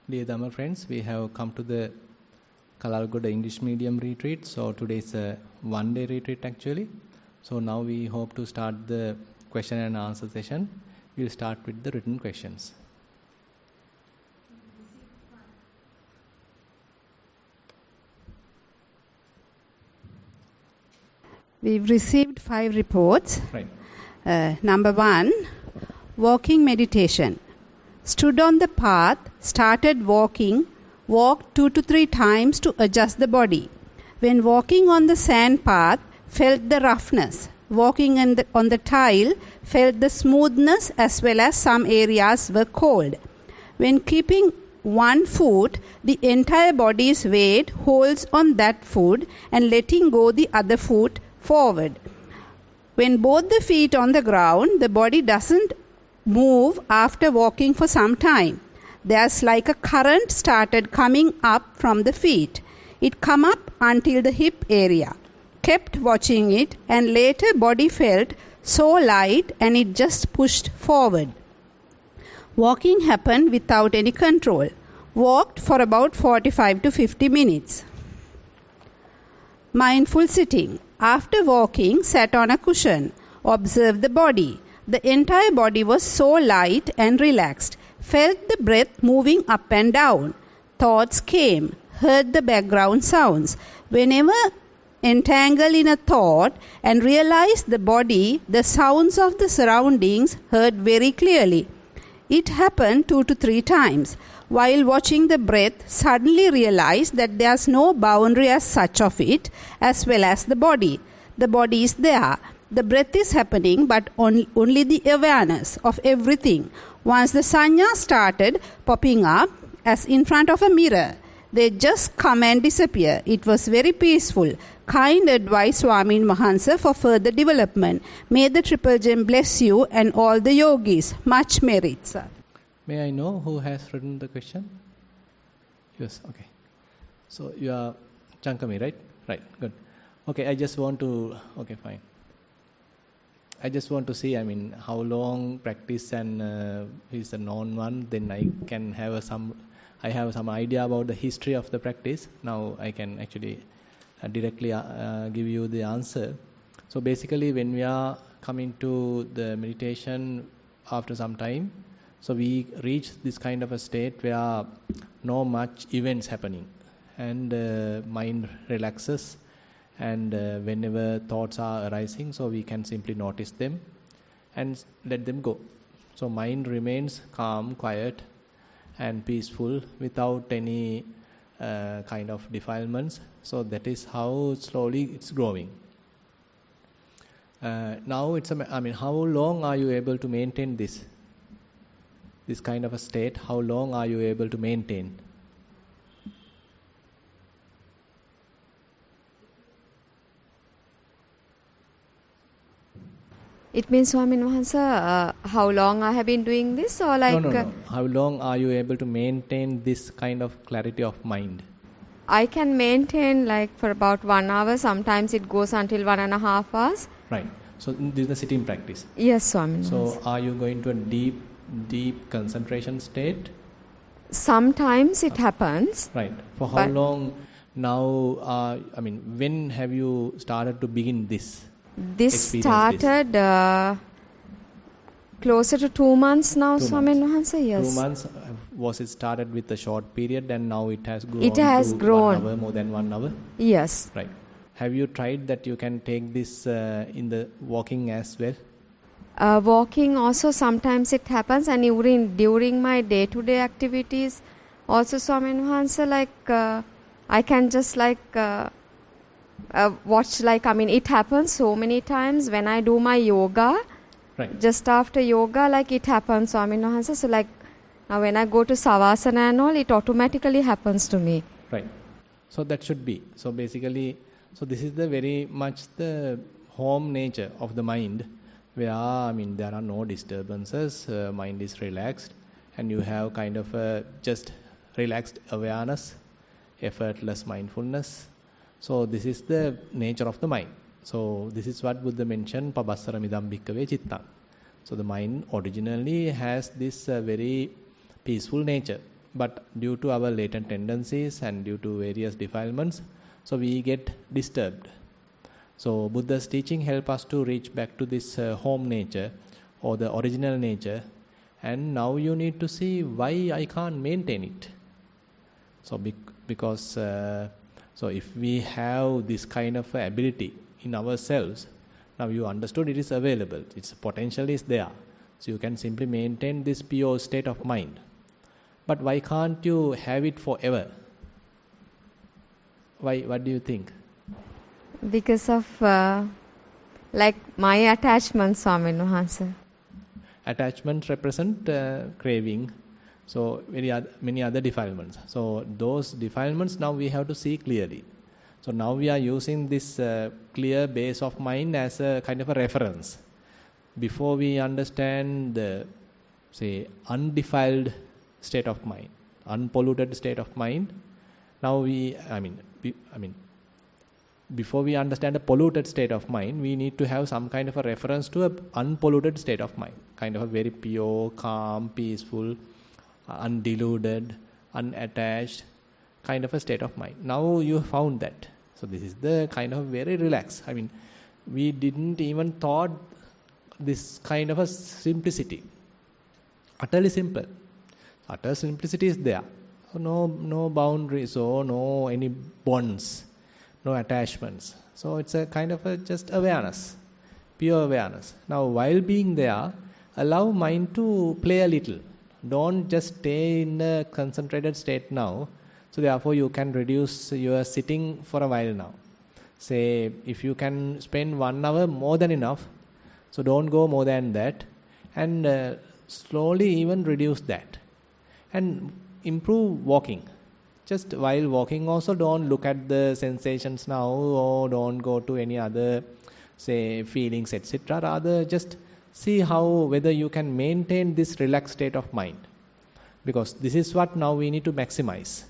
Dear Dhamma friends, we have come to the Kalalgoda English medium retreat. So today is a one-day retreat actually. So now we hope to start the question and answer session. We'll start with the written questions. We've received 5 reports. Right. Number 1, walking meditation. Stood on the path, started walking, walked 2 to 3 times to adjust the body. When walking on the sand path, felt the roughness. Walking on the tile, felt the smoothness as well as some areas were cold. When keeping one foot, the entire body's weight holds on that foot and letting go the other foot forward. When both the feet on the ground, the body doesn't move after walking for some time. There's like a current started coming up from the feet. It come up until the hip area. Kept watching it and later body felt so light and it just pushed forward. Walking happened without any control. Walked for about 45 to 50 minutes. Mindful sitting. After walking, sat on a cushion. Observed the body. The entire body was so light and relaxed. Felt the breath moving up and down. Thoughts came. Heard the background sounds. Whenever entangled in a thought and realized the body, the sounds of the surroundings heard very clearly. It happened 2 to 3 times. While watching the breath, suddenly realized that there's no boundary as such of it, as well as the body. The body is there. The breath is happening, but only the awareness of everything. Once the sanyas started popping up, as in front of a mirror, they just come and disappear. It was very peaceful. Kind advice, Swamin Mahansa, for further development. May the Triple Gem bless you and all the yogis. Much merit, sir. May I know who has written the question? Yes, okay. So you are Chankami, right? Right, good. Okay, I just want to, okay, fine. I just want to see, how long practice and is a known one, then I can have some idea about the history of the practice. Now I can actually directly give you the answer. So basically when we are coming to the meditation after some time, so we reach this kind of a state where no much events happening and mind relaxes. And whenever thoughts are arising, so we can simply notice them and let them go. So mind remains calm, quiet and peaceful without any kind of defilements. So that is how slowly it's growing. Now it's how long are you able to maintain this kind of a state? How long are you able to maintain? It means, Swamin Mahansa, how long I have been doing this, or like... No. How long are you able to maintain this kind of clarity of mind? I can maintain like for about 1 hour. Sometimes it goes until 1.5 hours. Right. So this is the sitting practice. Yes, Swamin. So are you going to a deep concentration state? Sometimes it happens. Right. For how long now? When have you started to begin this? This started closer to 2 months now, Swamin Mahansa. Yes. 2 months. Was it started with a short period and now it has grown? It has grown. 1 hour, more than 1 hour? Yes. Right. Have you tried that you can take this in the walking as well? Walking also sometimes it happens, and during my day-to-day activities also, Swamin Mahansa, I can just watch, it happens so many times when I do my yoga. Right. Just after yoga, it happens, Swamin Mahansa. So now when I go to Savasana and all, it automatically happens to me. Right. So that should be. So basically, this is the very much the home nature of the mind, where there are no disturbances, mind is relaxed, and you have kind of a just relaxed awareness, effortless mindfulness. So this is the nature of the mind. So this is what Buddha mentioned, pabassaramidam bhikkave chittam. So the mind originally has this very peaceful nature. but due to our latent tendencies and due to various defilements, so we get disturbed. So Buddha's teaching help us to reach back to this home nature or the original nature, and now you need to see why I can't maintain it. So because so if we have this kind of ability in ourselves, now you understood it is available, its potential is there, so you can simply maintain this pure state of mind. But why can't you have it forever? Why? What do you think? Because of like my attachment, Swamin Wahansa. Attachments represent craving, so many other defilements. So those defilements now we have to see clearly. So now we are using this clear base of mind as a kind of a reference. Before we understand the, say, undefiled state of mind, unpolluted state of mind, now before we understand a polluted state of mind, we need to have some kind of a reference to an unpolluted state of mind, kind of a very pure, calm, peaceful, undiluted, unattached kind of a state of mind. Now you found that. So this is the kind of very relaxed. We didn't even thought this kind of a simplicity. Utterly simple. Utter simplicity is there. So no boundaries or no any bonds, no attachments. So it's a kind of a just awareness, pure awareness. Now while being there, allow mind to play a little. Don't just stay in a concentrated state now. So therefore you can reduce your sitting for a while now. Say if you can spend 1 hour, more than enough. So don't go more than that. And slowly even reduce that. And improve walking. Just while walking also don't look at the sensations now or don't go to any other, say, feelings, etc. Rather just see whether you can maintain this relaxed state of mind. Because this is what now we need to maximize.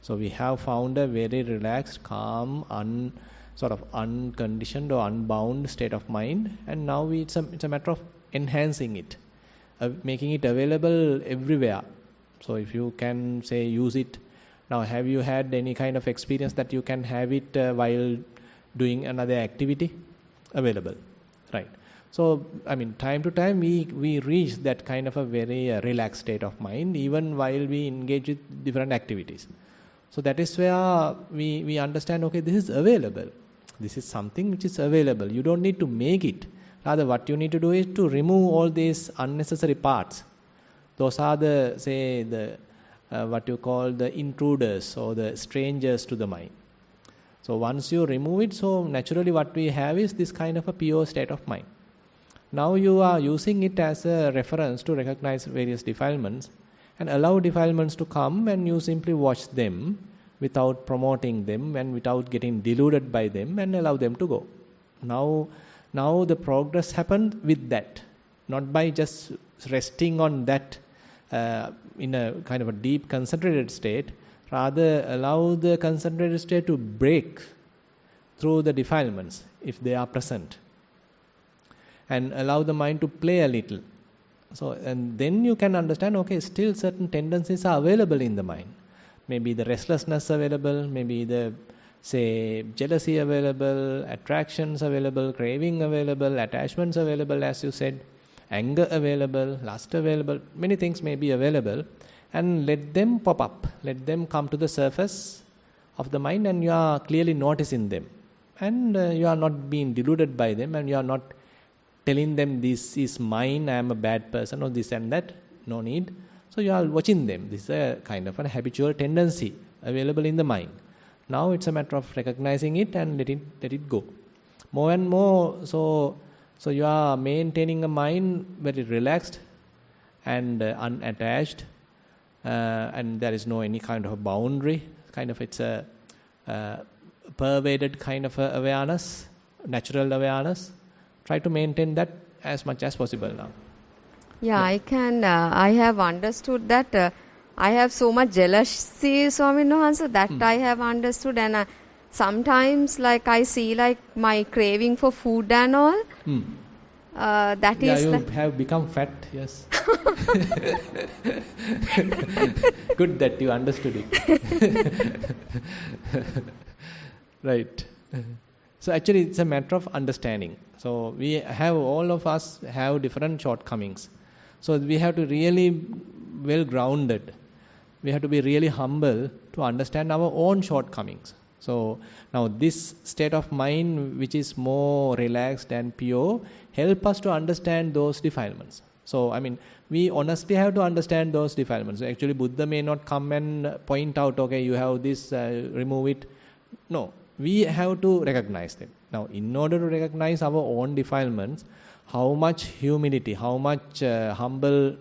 So we have found a very relaxed, calm, sort of unconditioned or unbound state of mind, and now it's a matter of enhancing it, making it available everywhere. So if you can, say, use it. Now have you had any kind of experience that you can have it while doing another activity? Available, right? So time to time we reach that kind of a very relaxed state of mind even while we engage with different activities. So that is where we understand, okay, this is available. This is something which is available. You don't need to make it. Rather, what you need to do is to remove all these unnecessary parts. Those are what you call the intruders or the strangers to the mind. So once you remove it, so naturally what we have is this kind of a pure state of mind. Now you are using it as a reference to recognize various defilements and allow defilements to come, and you simply watch them without promoting them and without getting deluded by them, and allow them to go. Now the progress happens with that, not by just resting on that in a kind of a deep concentrated state. Rather allow the concentrated state to break through the defilements if they are present, and allow the mind to play a little. So, and then you can understand, okay, still certain tendencies are available in the mind. Maybe the restlessness available, maybe the, say, jealousy available, attractions available, craving available, attachments available, as you said, anger available, lust available, many things may be available, and let them pop up, let them come to the surface of the mind, and you are clearly noticing them, and you are not being deluded by them, and you are not telling them this is mine, I am a bad person, or this and that, no need. So you are watching them. This is a kind of a habitual tendency available in the mind. Now it's a matter of recognizing it and let it go. More and more, so you are maintaining a mind very relaxed and unattached, and there is no any kind of a boundary. Kind of it's a pervaded kind of a awareness, natural awareness. Try to maintain that as much as possible now. Yeah, I can. I have understood that I have so much jealousy, Swami Nohansa, that I have understood, and sometimes like I see like my craving for food and all. That yeah, is you the have become fat, yes. Good that you understood it. Right. So actually it's a matter of understanding. So we have, all of us have different shortcomings. So we have to really well grounded. We have to be really humble to understand our own shortcomings. So now this state of mind, which is more relaxed and pure, help us to understand those defilements. So I mean, we honestly have to understand those defilements. So actually Buddha may not come and point out, okay, you have this, remove it. No, we have to recognize them. Now in order to recognize our own defilements, how much humility, how much humbleness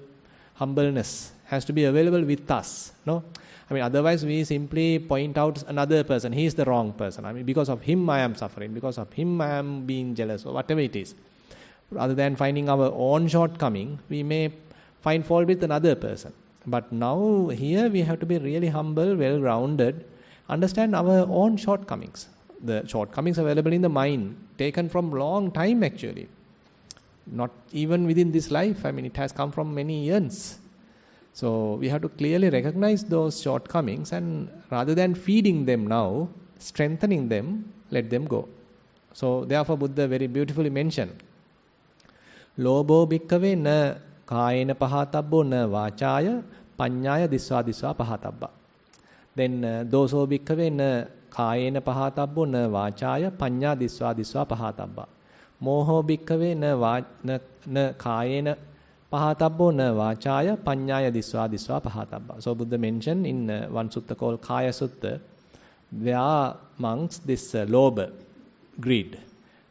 has to be available with us, no? I mean, otherwise we simply point out another person, he is the wrong person. I mean, because of him I am suffering, because of him I am being jealous, or whatever it is. Rather than finding our own shortcoming, we may find fault with another person. But now here we have to be really humble, well-grounded, understand our own shortcomings. The shortcomings available in the mind, taken from long time actually. Not even within this life, I mean, it has come from many years. So we have to clearly recognize those shortcomings, and rather than feeding them now, strengthening them, let them go. So therefore Buddha very beautifully mentioned, Lobo bhikkave na kayena pahatabbo na vachaya panyaya disva pahatabba. Then doso bhikkave na kayena pahatabbo na vachaya panya disva pahatabba. Moho bhikkave na kayena pahatabbo na vachaya panyaya disva pahatabba. So Buddha mentioned in one sutta called Kaya Sutta, there are amongst this lobha, greed,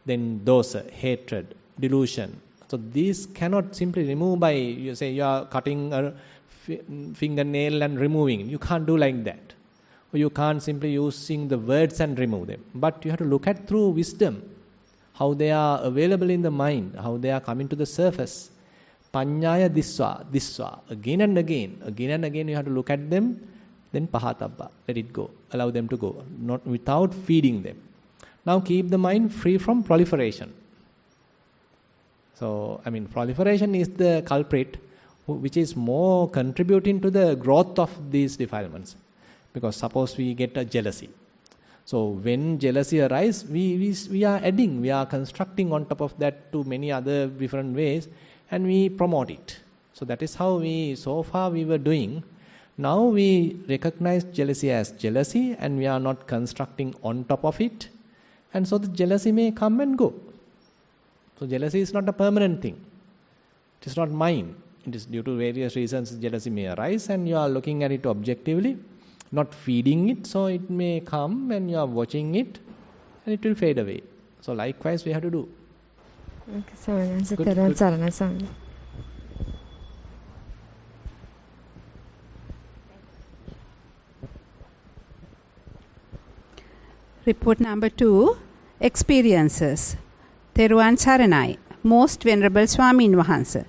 then dosa, hatred, delusion. So these cannot simply remove by, you say you are cutting a fingernail and removing. You can't do like that. Or you can't simply using the words and remove them. But you have to look at through wisdom, how they are available in the mind, how they are coming to the surface. Panyaya disva, again and again you have to look at them, then pahatabba, let it go, allow them to go, not without feeding them. Now keep the mind free from proliferation. So, I mean, proliferation is the culprit which is more contributing to the growth of these defilements. Because suppose we get a jealousy. So when jealousy arises, we are adding, we are constructing on top of that to many other different ways, and we promote it. So that is how so far we were doing. Now we recognize jealousy as jealousy, and we are not constructing on top of it. And so the jealousy may come and go. So jealousy is not a permanent thing. It is not mine. It is due to various reasons jealousy may arise, and you are looking at it objectively, not feeding it, so it may come and you are watching it and it will fade away. So likewise we have to do. Okay, Report number 2, experiences. Theruvan Saranai, Most Venerable Swamin Wahansa.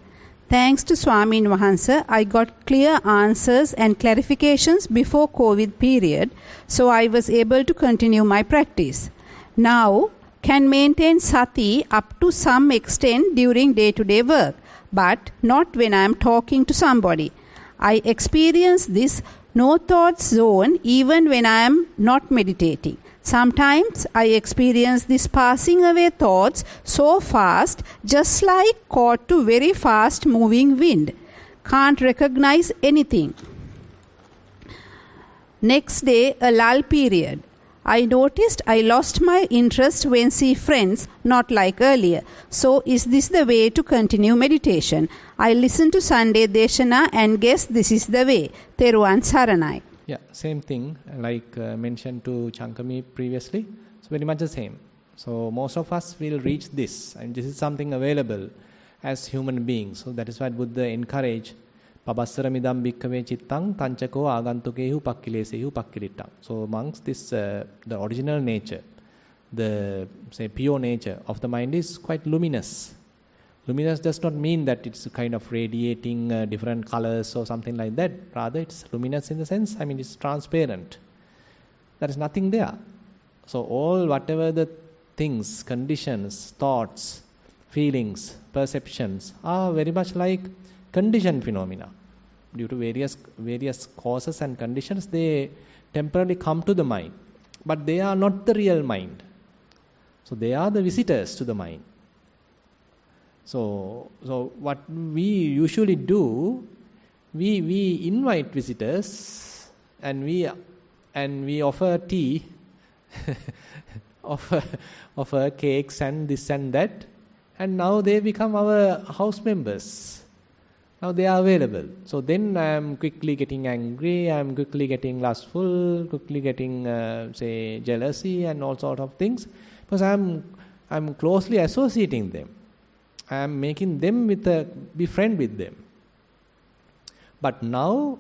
Thanks to Swamin Wahansa, I got clear answers and clarifications before COVID period, so I was able to continue my practice. Now, can maintain sati up to some extent during day-to-day work, but not when I am talking to somebody. I experience this no thoughts zone even when I am not meditating. Sometimes I experience this passing away thoughts so fast, just like caught to very fast moving wind. Can't recognize anything. Next day, a lull period. I noticed I lost my interest when see friends, not like earlier. So is this the way to continue meditation? I listen to Sunday Deshana and guess this is the way. Theruvan Saranai. Yeah, same thing like mentioned to Chankami previously. It's very much the same. So most of us will reach this, and this is something available as human beings. So that is why Buddha encouraged Pabassara midam bhikkave chittang tanchako agantukehu pakkilesehu pakkilittang. So amongst this, the original nature, the say pure nature of the mind is quite luminous. Luminous does not mean that it's kind of radiating different colors or something like that. Rather, it's luminous in the sense, I mean, it's transparent. There is nothing there. So all whatever the things, conditions, thoughts, feelings, perceptions are very much like conditioned phenomena. Due to various causes and conditions, they temporarily come to the mind. But they are not the real mind. So they are the visitors to the mind. So what we usually do, we invite visitors and we offer tea, offer cakes and this and that, and now they become our house members. Now they are available. So then I am quickly getting angry, I am quickly getting lustful, quickly getting say jealousy and all sort of things, because I am closely associating them. I am making them be friend with them. But now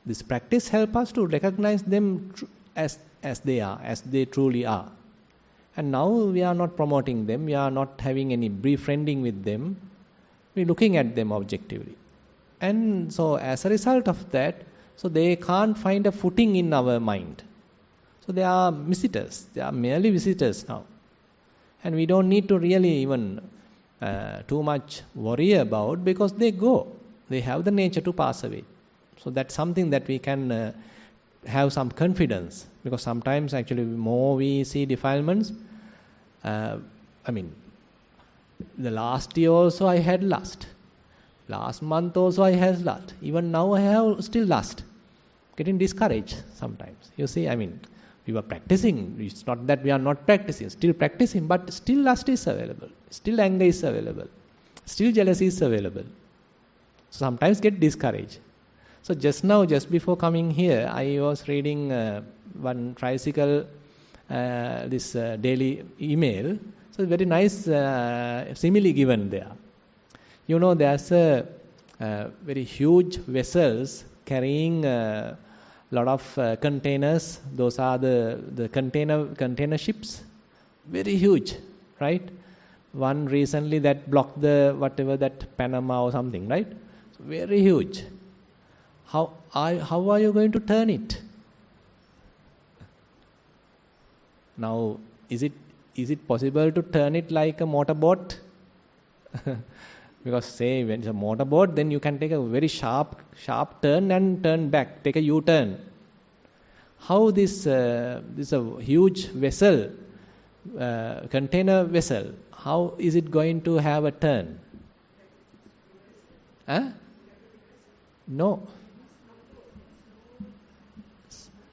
this practice helps us to recognize them as they are, as they truly are. And now we are not promoting them, we are not having any befriending with them, we are looking at them objectively. And so as a result of that, so they can't find a footing in our mind. So they are visitors, they are merely visitors now. And we don't need to really even too much worry about, because they go. They have the nature to pass away. So that's something that we can have some confidence, because sometimes actually more we see defilements. The last year also I had lust. Last month also I had lust. Even now I have still lust. Getting discouraged sometimes. You see, we were practicing. It's not that we are not practicing. Still practicing, but still lust is available. Still anger is available. Still jealousy is available. So sometimes get discouraged. So just now, just before coming here, I was reading one tricycle, this daily email. So very nice simile given there. You know, there's a very huge vessels carrying lot of containers. Those are the container ships, very huge, right? One recently that blocked that Panama or something, right? So very huge. How are you going to turn it? Now, is it possible to turn it like a motorboat? Because say when it's a motorboat, then you can take a very sharp turn and turn back, take a U-turn. How this a huge vessel, container vessel, how is it going to have a turn? No.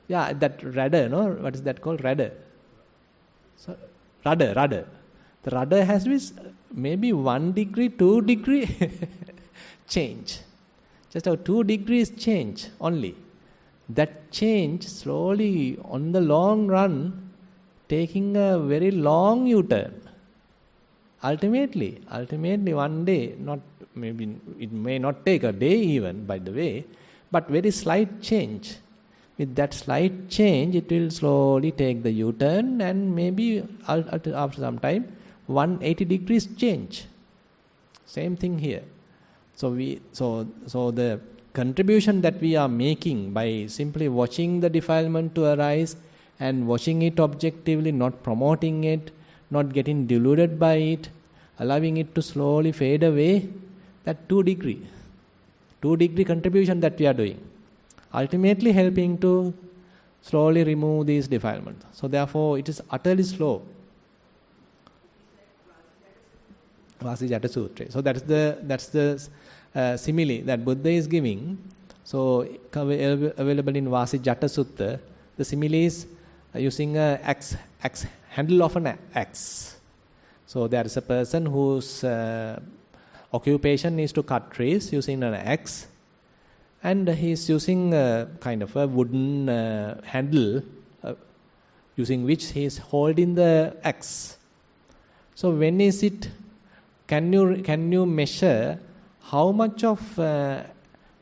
Yeah, that rudder, no? What is that called? Rudder. So, rudder. The rudder has this maybe 1 degree, 2 degree change. Just a 2 degrees change only. That change slowly on the long run taking a very long U-turn. Ultimately one day, it may not take a day even, by the way, but very slight change. With that slight change, it will slowly take the U-turn, and maybe after some time, 180 degrees change. Same thing here. So the contribution that we are making by simply watching the defilement to arise and watching it objectively, not promoting it, not getting deluded by it, allowing it to slowly fade away, that 2 degree contribution that we are doing, ultimately helping to slowly remove these defilements. So therefore it is utterly slow. Vasijata Sutra. So that's the simile that Buddha is giving. So available in Vasijata Sutta. The simile is using a axe handle of an axe. So there is a person whose occupation is to cut trees using an axe, and he is using kind of a wooden handle using which he is holding the axe. So when is it? Can you measure how much of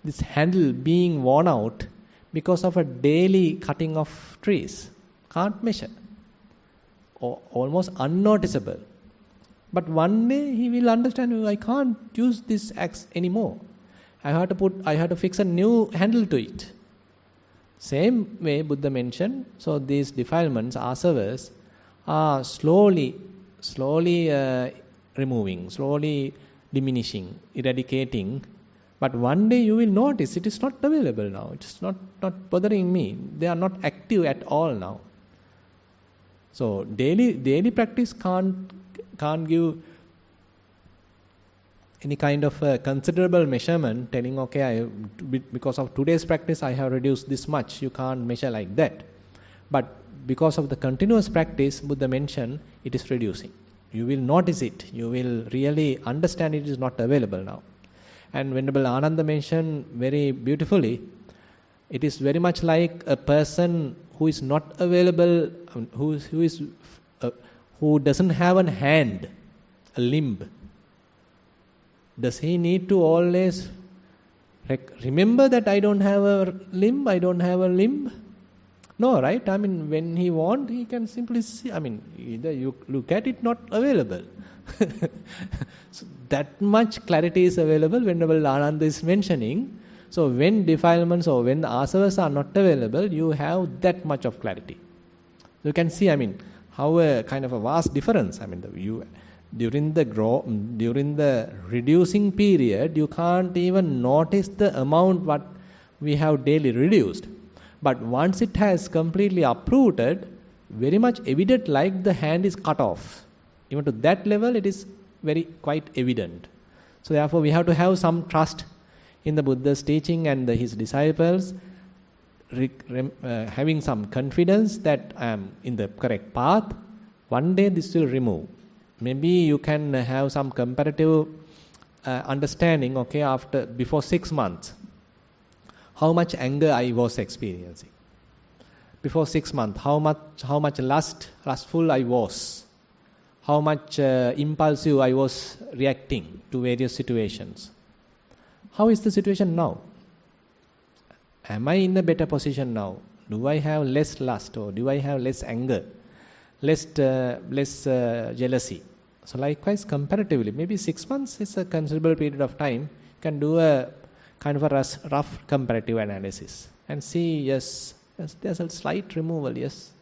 this handle being worn out because of a daily cutting of trees? Can't measure. Or almost unnoticeable. But one day he will understand, I can't use this axe anymore. I have to fix a new handle to it. Same way Buddha mentioned, so these defilements, asavas, are slowly removing, slowly diminishing, eradicating. But one day you will notice it is not available now. It's not bothering me. They are not active at all now. So daily practice can't give any kind of a considerable measurement telling, okay, because of today's practice I have reduced this much. You can't measure like that. But because of the continuous practice, Buddha mentioned, it is reducing. You will notice it. You will really understand it is not available now. And Venerable Ananda mentioned very beautifully, it is very much like a person who is not available, who doesn't have a hand, a limb. Does he need to always remember that I don't have a limb, I don't have a limb? No, right? I mean, when he wants, he can simply see. I mean, either you look at it, not available. So that much clarity is available. Venerable Ananda is mentioning. So when defilements or when the asavas are not available, you have that much of clarity. You can see, I mean, how a kind of a vast difference. I mean, during the reducing period, you can't even notice the amount what we have daily reduced. But once it has completely uprooted, very much evident like the hand is cut off. Even to that level, it is quite evident. So therefore, we have to have some trust in the Buddha's teaching and his disciples, having some confidence that I am in the correct path. One day this will remove. Maybe you can have some comparative understanding, okay, before 6 months, how much anger I was experiencing. Before 6 months, how much lustful I was. How much impulsive I was reacting to various situations. How is the situation now? Am I in a better position now? Do I have less lust, or do I have less anger, less jealousy? So likewise, comparatively, maybe 6 months is a considerable period of time. You can do a kind of a rough comparative analysis and see, yes, there's a slight removal, yes.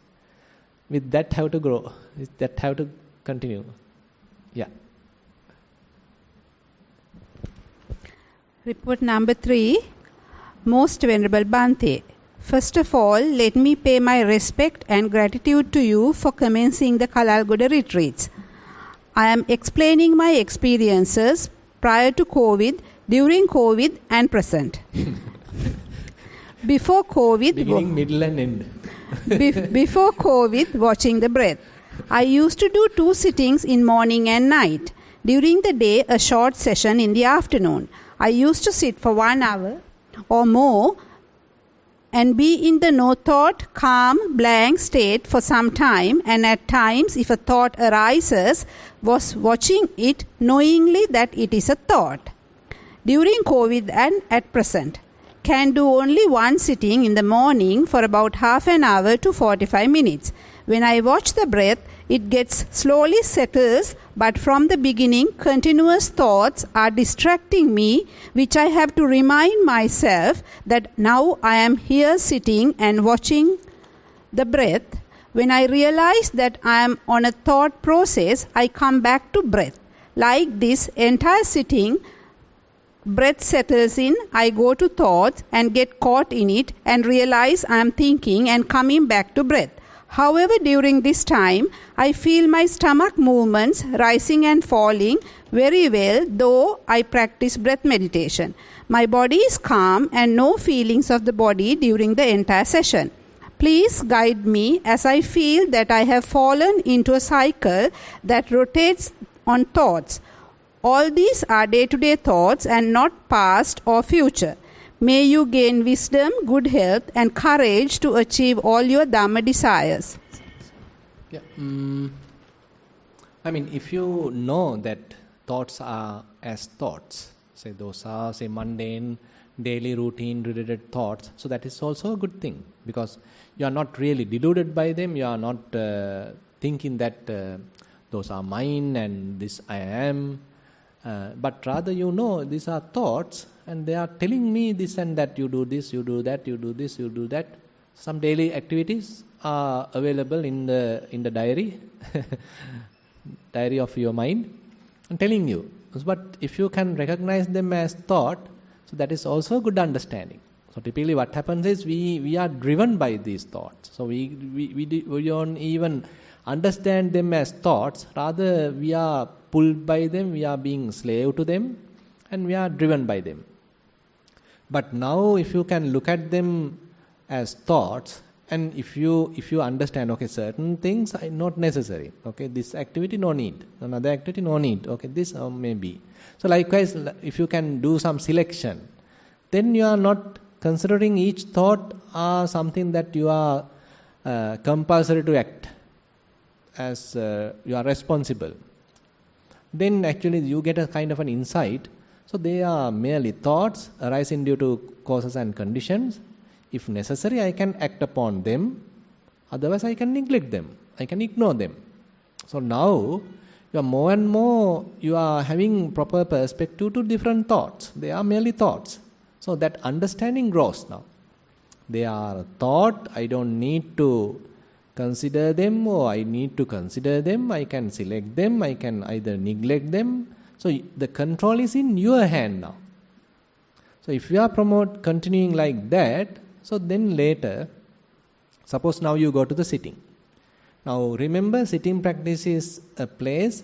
With that, how to grow? With that, how to continue? Yeah. Report number 3. Most Venerable Bhante, first of all, let me pay my respect and gratitude to you for commencing the Kalalgoda retreats. I am explaining my experiences prior to COVID, during COVID, and present. Before COVID, beginning, middle, and end. Before COVID, watching the breath. I used to do 2 sittings in morning and night. During the day, a short session in the afternoon. I used to sit for 1 hour or more and be in the no thought, calm, blank state for some time, and at times, if a thought arises, was watching it knowingly that it is a thought. During COVID and at present, can do only 1 sitting in the morning for about half an hour to 45 minutes. When I watch the breath, it gets slowly settles, but from the beginning, continuous thoughts are distracting me, which I have to remind myself that now I am here sitting and watching the breath. When I realize that I am on a thought process, I come back to breath. Like this entire sitting, breath settles in, I go to thoughts and get caught in it and realize I am thinking and coming back to breath. However, during this time, I feel my stomach movements rising and falling very well, though I practice breath meditation. My body is calm and no feelings of the body during the entire session. Please guide me as I feel that I have fallen into a cycle that rotates on thoughts. All these are day-to-day thoughts and not past or future. May you gain wisdom, good health, and courage to achieve all your Dhamma desires. Yeah. I mean, if you know that thoughts are as thoughts, say those are, say, mundane, daily routine related thoughts, so that is also a good thing, because you are not really deluded by them. You are not thinking that those are mine and this I am. But rather you know these are thoughts and they are telling me this and that, you do this, you do that, you do this, you do that. Some daily activities are available in the diary, diary of your mind. I'm telling you. But if you can recognize them as thought, so that is also good understanding. So typically what happens is we are driven by these thoughts. So we don't even understand them as thoughts. Rather, we are pulled by them, we are being slave to them, and we are driven by them. But now if you can look at them as thoughts, and if you understand, okay, certain things are not necessary. Okay, this activity no need, another activity no need. Okay, this maybe. So likewise, if you can do some selection, then you are not considering each thought as something that you are compulsory to act as you are responsible. Then actually you get a kind of an insight. So they are merely thoughts arising due to causes and conditions. If necessary, I can act upon them. Otherwise, I can neglect them. I can ignore them. So now, you are more and more, you are having proper perspective to different thoughts. They are merely thoughts. So that understanding grows now. They are thought. I don't need to consider them, or I need to consider them. I can select them. I can either neglect them. So the control is in your hand now. So if you are continuing like that, so then later, suppose now you go to the sitting. Now remember, sitting practice is a place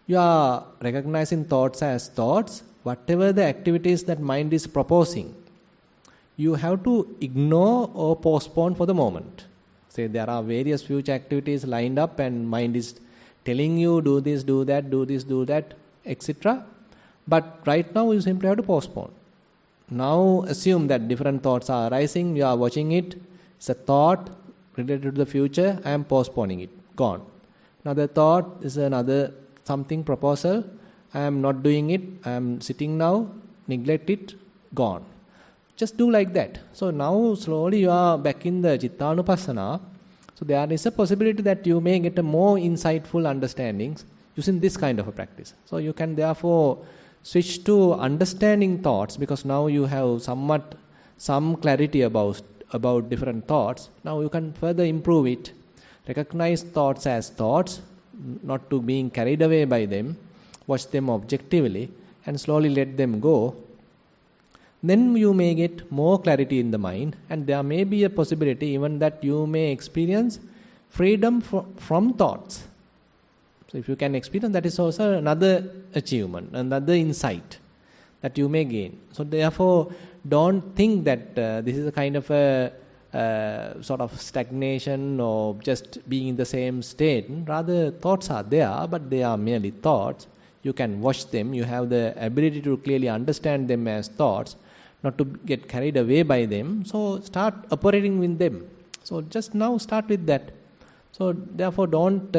you are recognizing thoughts as thoughts. Whatever the activities that mind is proposing, you have to ignore or postpone for the moment. Say there are various future activities lined up and mind is telling you do this, do that, do this, do that, etc. But right now you simply have to postpone. Now assume that different thoughts are arising, you are watching it, it's a thought related to the future, I am postponing it, gone. Another thought is another something proposal, I am not doing it, I am sitting now, neglect it, gone. Just do like that. So now slowly you are back in the Chittanupassana. So there is a possibility that you may get a more insightful understandings using this kind of a practice. So you can therefore switch to understanding thoughts, because now you have some clarity about different thoughts. Now you can further improve it. Recognize thoughts as thoughts, not to being carried away by them. Watch them objectively and slowly let them go. Then you may get more clarity in the mind, and there may be a possibility even that you may experience freedom from thoughts. So if you can experience, that is also another achievement, another insight that you may gain. So therefore, don't think that this is a kind of a sort of stagnation or just being in the same state. Rather, thoughts are there, but they are merely thoughts. You can watch them. You have the ability to clearly understand them as thoughts, not to get carried away by them. So start operating with them. So just now start with that. So therefore, don't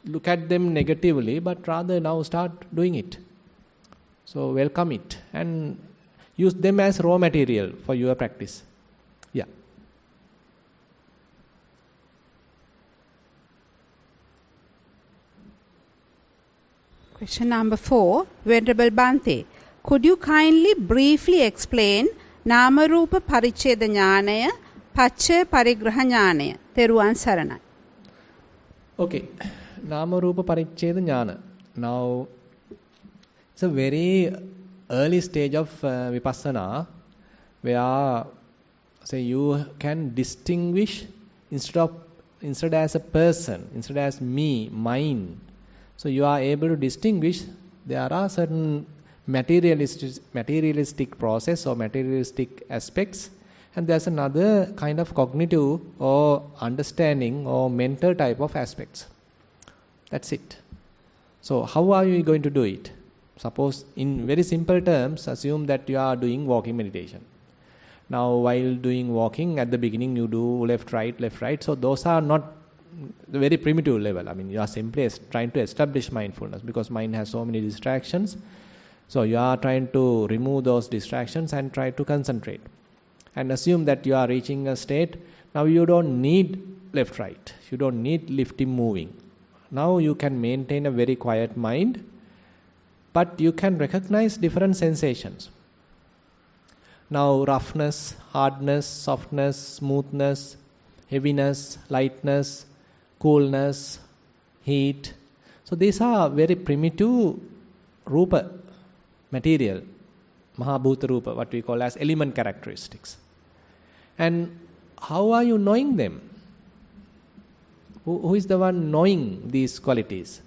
look at them negatively, but rather now start doing it. So welcome it and use them as raw material for your practice. Yeah. Question number 4, Venerable Bhante. Could you kindly briefly explain Nama-rupa Paricheda Jnanaya, Pacchaya Parigraha Jnanaya? Theruvan Saranai. Okay. Nama-rupa Paricheda Jnana. Now, it's a very early stage of Vipassana, where say you can distinguish instead as a person, instead as me, mine. So you are able to distinguish. There are certain materialistic process or materialistic aspects, and there's another kind of cognitive or understanding or mental type of aspects. That's it. So how are you going to do it? Suppose in very simple terms, assume that you are doing walking meditation. Now while doing walking, at the beginning you do left, right. So those are not the very primitive level. I mean, you are simply trying to establish mindfulness, because mind has so many distractions. So you are trying to remove those distractions and try to concentrate. And assume that you are reaching a state, now you don't need left, right. You don't need lifting, moving. Now you can maintain a very quiet mind, but you can recognize different sensations. Now roughness, hardness, softness, smoothness, heaviness, lightness, coolness, heat. So these are very primitive rupa, material, mahabhuta rupa, what we call as element characteristics. And how are you knowing them? Who is the one knowing these qualities?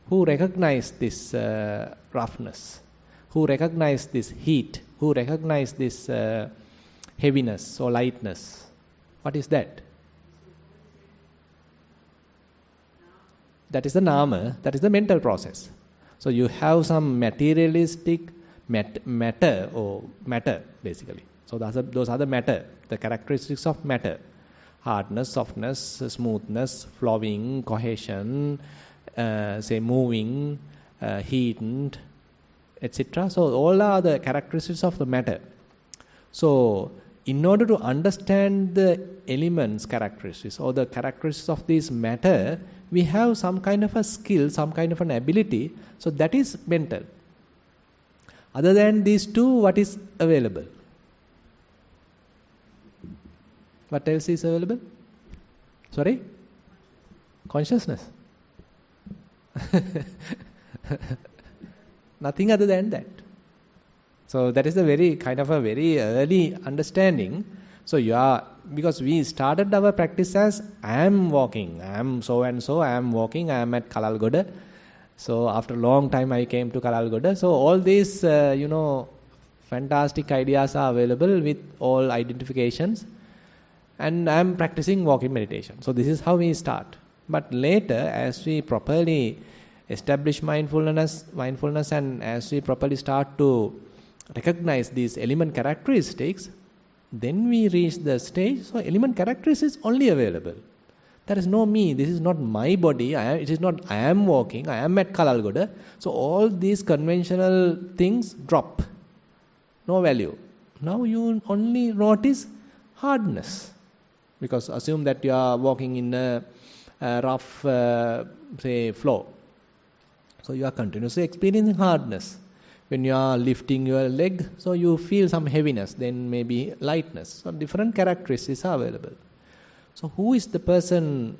Who recognize this roughness? Who recognize this heat? Who recognize this heaviness or lightness? What is that? That is the nama, that is the mental process. So you have some materialistic matter basically. So those are the matter, the characteristics of matter. Hardness, softness, smoothness, flowing, cohesion, moving, heated, etc. So all are the characteristics of the matter. So in order to understand the elements characteristics or the characteristics of this matter, we have some kind of a skill, some kind of an ability. So that is mental. Other than these two, what is available? What else is available? Sorry? Consciousness. Nothing other than that. So that is a very early understanding. So because we started our practice as I am walking, I am so and so, I am walking, I am at Kalalgoda. So after a long time I came to Kalalgoda. So all these fantastic ideas are available with all identifications. And I am practicing walking meditation. So this is how we start. But later, as we properly establish mindfulness and as we properly start to recognize these element characteristics, then we reach the stage. So element characteristics is only available. There is no me. This is not my body. It is not I am walking. I am at Kalalgoda. So all these conventional things drop. No value. Now you only notice hardness. Because assume that you are walking in a rough, flow. So you are continuously experiencing hardness. When you are lifting your leg, so you feel some heaviness, then maybe lightness. So different characteristics are available. So who is the person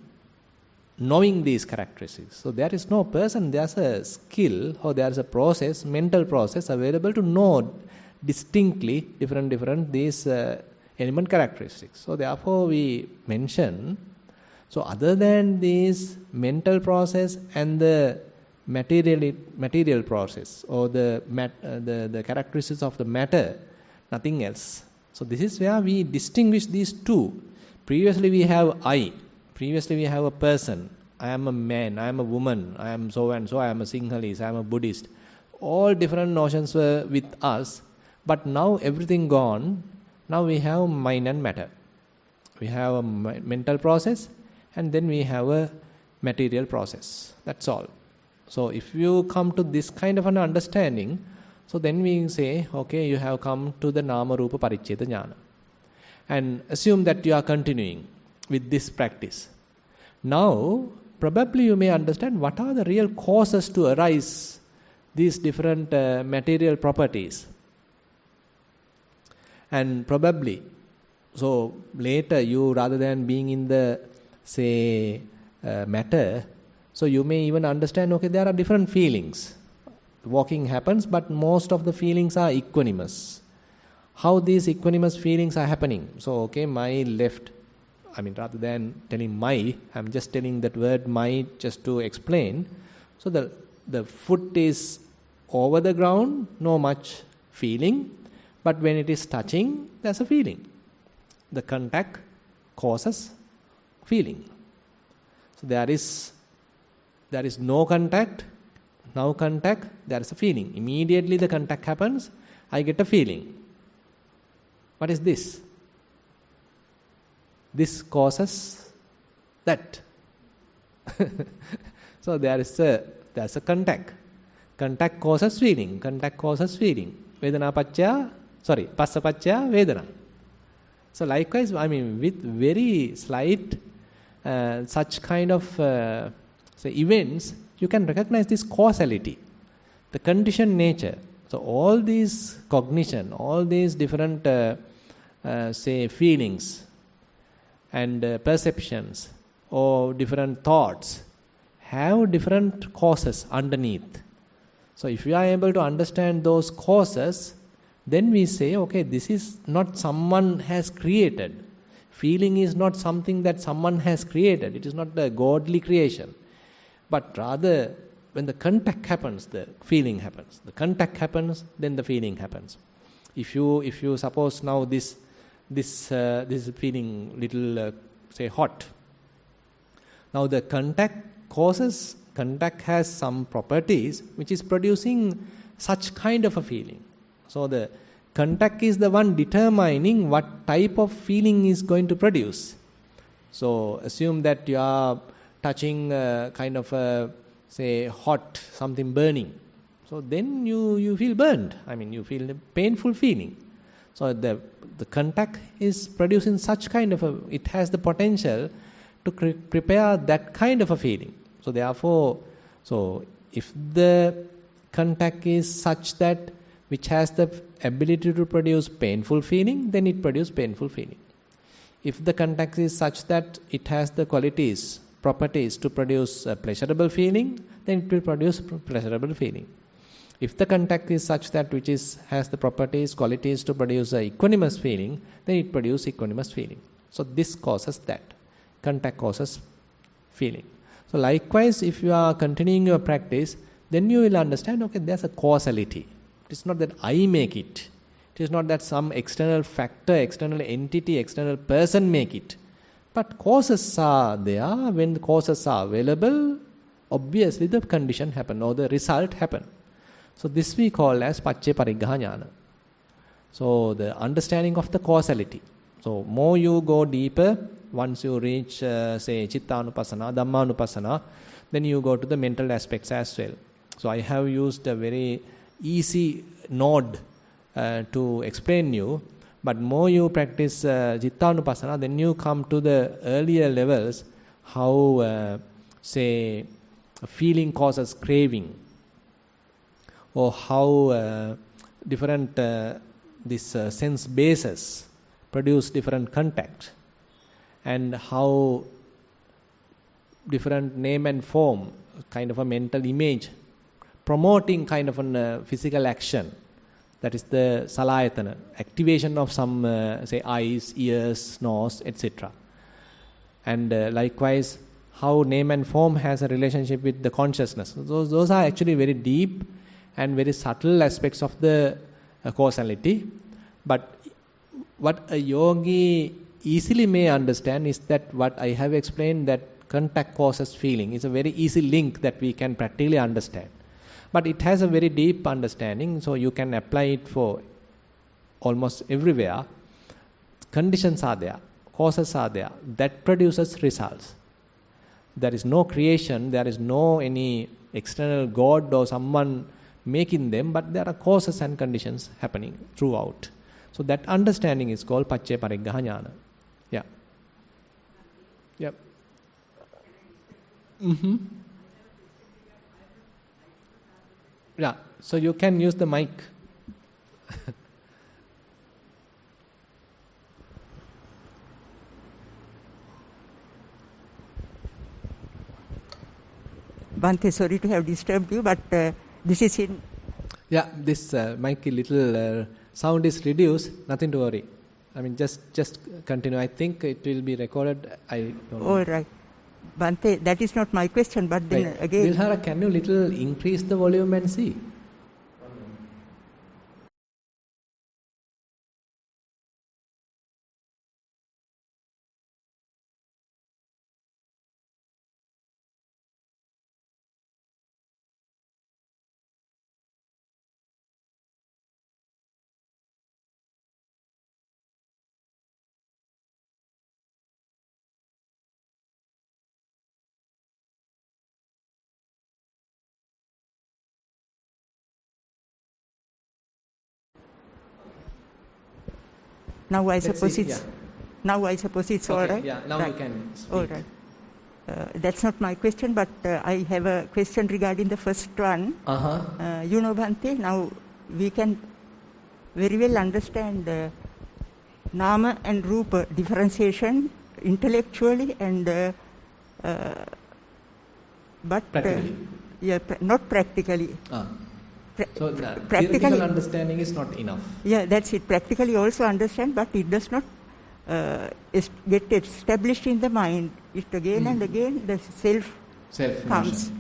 knowing these characteristics? So there is no person, there's a skill or there's a process, mental process available to know distinctly different these element characteristics. So therefore we mention, so other than this mental process and the material process or the characteristics of the matter, nothing else. So this is where we distinguish these two. Previously we have I. Previously we have a person. I am a man, I am a woman, I am so and so, I am a Sinhalese, I am a Buddhist. All different notions were with us. But now everything gone. Now we have mind and matter. We have a mental process and then we have a material process. That's all. So if you come to this kind of an understanding, so then we say, okay, you have come to the Nama Rupa Paricheta Jnana. And assume that you are continuing with this practice. Now, probably you may understand what are the real causes to arise these different material properties. And probably, so later you, rather than being in the, matter, so you may even understand, okay, there are different feelings. Walking happens, but most of the feelings are equanimous. How these equanimous feelings are happening? So, okay, my left, rather than telling my, I'm just telling that word my just to explain. So the foot is over the ground, no much feeling. But when it is touching, there's a feeling. The contact causes feeling. So there is no contact, now contact, there is a feeling. Immediately the contact happens, I get a feeling. What is this? This causes that. So there's a contact. Contact causes feeling. Contact causes feeling. Vedana pacca, passa pacca vedana. So likewise, with very slight such kind of events, you can recognize this causality, the conditioned nature. So all these cognition, all these different feelings and perceptions or different thoughts have different causes underneath. So if we are able to understand those causes, then we say, okay, this is not someone has created. Feeling is not something that someone has created. It is not a godly creation. But rather, when the contact happens, the feeling happens. The contact happens, then the feeling happens. If you suppose now this is feeling little, say, hot. Now the contact has some properties which is producing such kind of a feeling. So the contact is the one determining what type of feeling is going to produce. So assume that you are touching kind of a, say, hot, something burning. So then you feel burned. I mean, you feel a painful feeling. So the contact is producing such kind of a, it has the potential to prepare that kind of a feeling. So therefore, if the contact is such that which has the ability to produce painful feeling, then it produces painful feeling. If the contact is such that it has the properties to produce a pleasurable feeling, then it will produce pleasurable feeling. If the contact is such that which has the qualities to produce a equanimous feeling, then it produces equanimous feeling. So this causes that. Contact causes feeling. So likewise, if you are continuing your practice, then you will understand, okay, there's a causality. It is not that I make it. It is not that some external factor, external entity, external person make it. But causes are there. When the causes are available, obviously the condition happen or the result happen. So this we call as Pacce Pariggaha Jnana. So the understanding of the causality. So more you go deeper, once you reach, say, Chittanupassana, Dhammanupassana, then you go to the mental aspects as well. So I have used a very easy node to explain you, but more you practice Chittanupassana, then you come to the earlier levels, how, say, a feeling causes craving, or how different sense bases produce different contact, and how different name and form, kind of a mental image, promoting kind of a physical action, that is the salayatana, activation of some, say, eyes, ears, nose, etc. And likewise, how name and form has a relationship with the consciousness. Those are actually very deep and very subtle aspects of the causality. But what a yogi easily may understand is that what I have explained, that contact causes feeling, is a very easy link that we can practically understand. But it has a very deep understanding, so you can apply it for almost everywhere. Conditions are there, causes are there, that produces results. There is no creation, there is no any external God or someone making them, but there are causes and conditions happening throughout. So that understanding is called Pacce Pariggaha Jnana. Yeah. Yep. Mm-hmm. Yeah. So you can use the mic. Bhante, sorry to have disturbed you, but this is in... Yeah, this mic little sound is reduced, nothing to worry. I mean, just continue. I think it will be recorded. I don't know. All right. Bhante, that is not my question, but then right. again... Dilhara, can you little increase the volume and see? Now I suppose see, it's... Yeah. Now I suppose it's okay, all right? Yeah, now right. you can speak. All right. That's not my question, but I have a question regarding the first one. You know, Bhante, now we can very well understand Nama and Rupa differentiation intellectually, and but practically. Not practically. So theoretical understanding is not enough. Yeah, that's it. Practically also understand, but it does not get established in the mind. It again and again the self comes.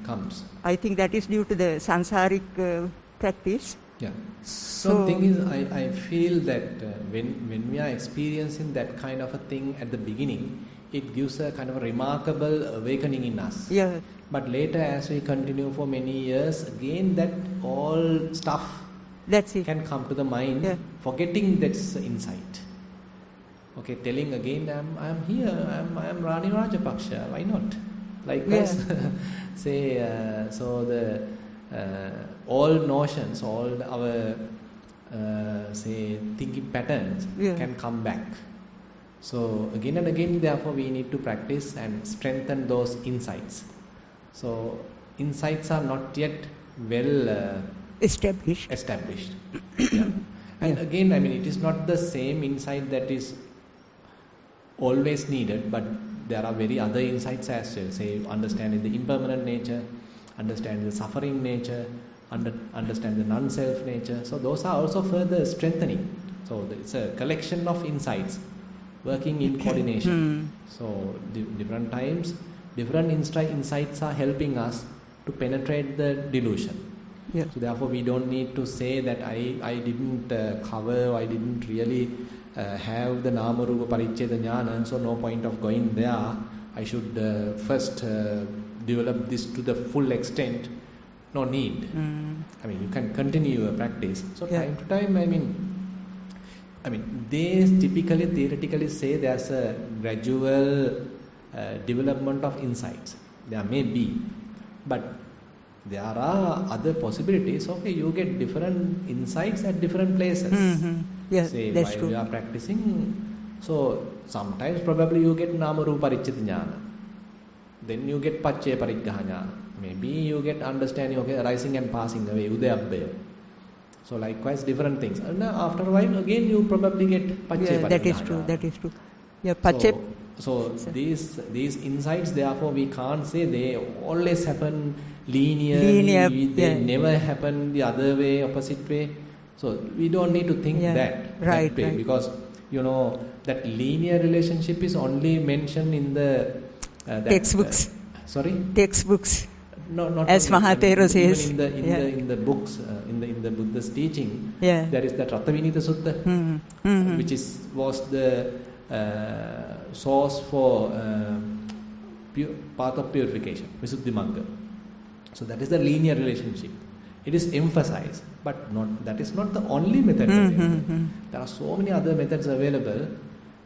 I think that is due to the sansaric practice. Yeah. So the thing is, I feel that when we are experiencing that kind of a thing at the beginning, it gives a kind of a remarkable awakening in us. Yeah. But later, as we continue for many years, again that all stuff can come to the mind, forgetting that's insight. Okay, telling again, I'm here, I'm Rani Rajapaksha, why not? Likewise, say, so the all notions, all our say thinking patterns can come back. So again and again, therefore, we need to practice and strengthen those insights. So insights are not yet well established. Yeah. And again, I mean, it is not the same insight that is always needed, but there are very other insights as well. Say, understanding the impermanent nature, understanding the suffering nature, understand the non-self nature. So those are also further strengthening. So it's a collection of insights working in coordination. So different times, different insights are helping us to penetrate the delusion. So therefore we don't need to say that I didn't cover, I didn't really have the Nama Rupa Paricheda Jnana, so no point of going there. I should first develop this to the full extent. No need. I mean, you can continue your practice. So time to time, I mean, they typically, theoretically say there's a gradual development of insights. There may be, but there are other possibilities. Okay, you get different insights at different places. Say that's while true. you are practicing, so sometimes probably you get Nama Rupa Parichita Jnana. Then you get Paccaya Pariggaha Jnana. Maybe you get understanding, okay, rising and passing away, Udayabhaya. So likewise different things. And after a while again you probably get Paccaya Pariggaha. That is true. Yeah, So these insights, therefore we can't say they always happen linearly, they never happen the other way, opposite way. So we don't need to think that way, because you know that linear relationship is only mentioned in the textbooks. Textbooks. No, not as Thero says. Even in the books, in the Buddha's teaching, there is the Rattavinita Sutta, which was the source for path of purification, Visuddhimagga. So that is the linear relationship. It is emphasized, but that is not the only method available. There are so many other methods available,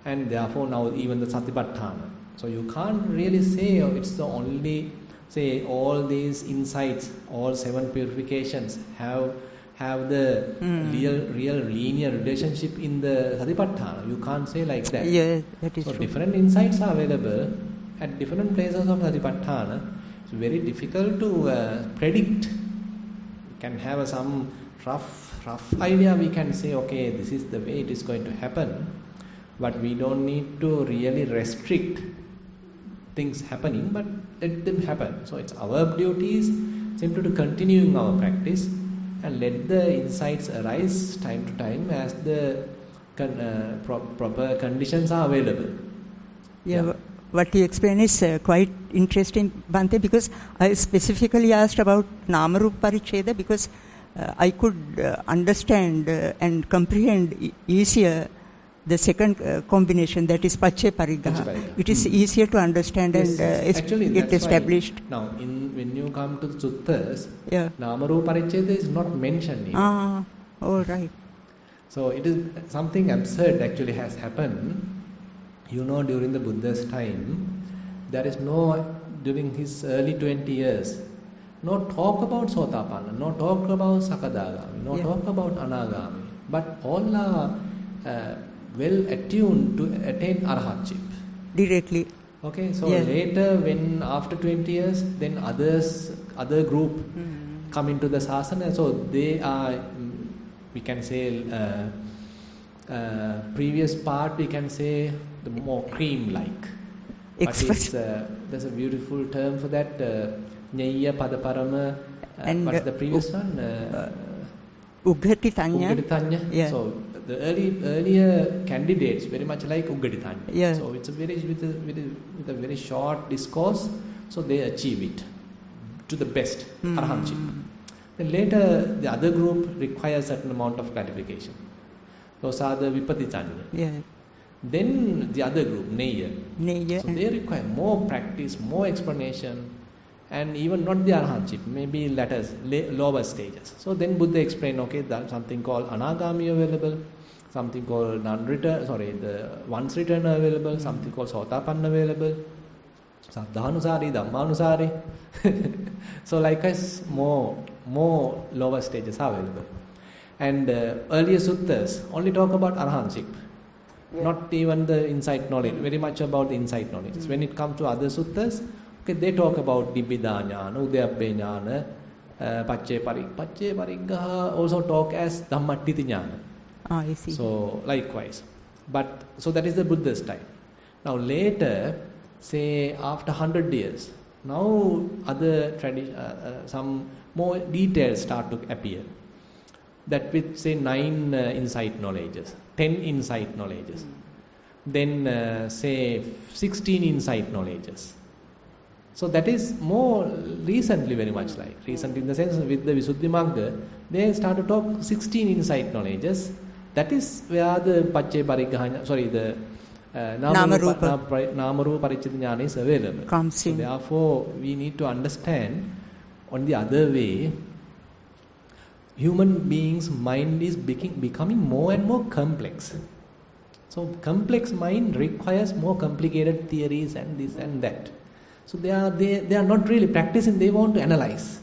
and therefore now even the Satipatthana. So you can't really say it's the only, say all these insights, all 7 purifications have the real linear relationship in the Satipatthana. You can't say like that. Yeah, that is so true. Different insights are available at different places of Satipatthana. It's very difficult to predict. We can have some rough idea. We can say, okay, this is the way it is going to happen, but we don't need to really restrict things happening, but let them happen. So it's our duties simply to continue our practice and let the insights arise time to time as the proper conditions are available. What you explain is quite interesting, Bhante, because I specifically asked about Namarupa Paricheda because I could understand and comprehend easier the second combination, that is Paccaya Pariggaha. It is easier to understand and get established. Now, when you come to the suttas, Namarupa Paricheda is not mentioned. All right. So it is something absurd actually has happened. You know, during the Buddha's time, there is during his early 20 years, no talk about Sotapanna, no talk about Sakadagami, no talk about Anagami, but all are well attuned to attain Arhatship. Directly. Okay, so later when after 20 years, then other group come into the sasana, so they are, we can say, previous part we can say the more cream-like. But there's a beautiful term for that, Nyaya Padaparama. And what's the previous one? Uggaditanya. Yeah. So the earlier candidates very much like Uggaditanya. Yeah. So it's with a very short discourse, so they achieve it to the best arahantship. Then later the other group requires certain amount of clarification. Those are the Vipassana. Yeah. Then the other group, Neya. So they require more practice, more explanation, and even not the arahantship, maybe lower stages. So then Buddha explained, okay, there's something called anagami available, something called the once return available, something called sotapanna available, saddhanusari, dhammanusari. So likewise, more lower stages are available. And earlier suttas only talk about arahantship. Not even the insight knowledge, very much about the insight knowledge. When it comes to other suttas, okay, they talk about Nibbida Jnana, Udayabbe Jnana, Pacce Pariggaha also talk as Dhammattiti Jnana. I see. So, likewise. But, so that is the Buddha's time. Now later, say after 100 years, now other some more details start to appear. That with say 9 insight knowledges, 10 insight knowledges, then say 16 insight knowledges. So that is more recently, very much like recent in the sense with the Visuddhimagga, they start to talk 16 insight knowledges. That is where the Pacce Pariggaha, the Namarupa Parichita Jnana is available. Comes in. So therefore, we need to understand on the other way, human beings' mind is becoming more and more complex. So complex mind requires more complicated theories and this and that. So they are not really practicing, they want to analyze.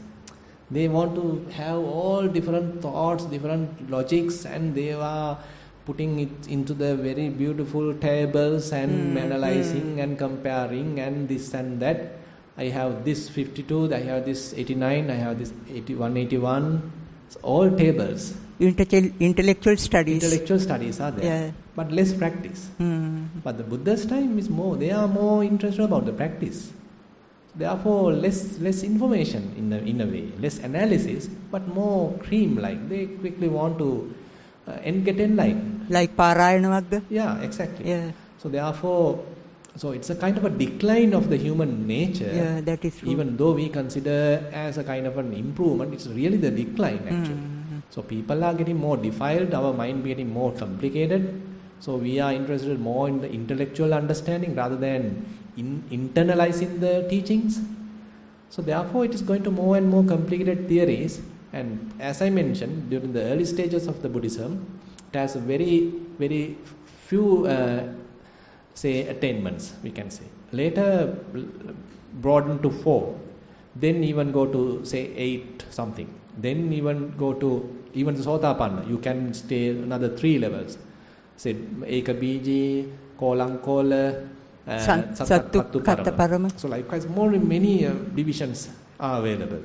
They want to have all different thoughts, different logics, and they are putting it into the very beautiful tables and analyzing and comparing and this and that. I have this 52, I have this 89, I have this 181. So all tables. Intellectual studies. Intellectual studies are there, but less practice. But the Buddha's time is more. They are more interested about the practice. Therefore, less information in a way, less analysis, but more cream-like. They quickly want to get enlightened. Like Parayana Magga? Yeah, exactly. Yeah. So therefore, so it's a kind of a decline of the human nature. Yeah, that is true. Even though we consider as a kind of an improvement, it's really the decline actually. So people are getting more defiled, our mind getting more complicated. So we are interested more in the intellectual understanding rather than internalizing the teachings. So therefore it is going to more and more complicated theories. And as I mentioned, during the early stages of the Buddhism, it has a very, very few attainments, we can say. Later broaden to 4, then even go to say 8 something, then even go to even the Sotapanna, you can stay another 3 levels. Say Ekabiji, Kolankola, Sattu Parama. So likewise many divisions are available.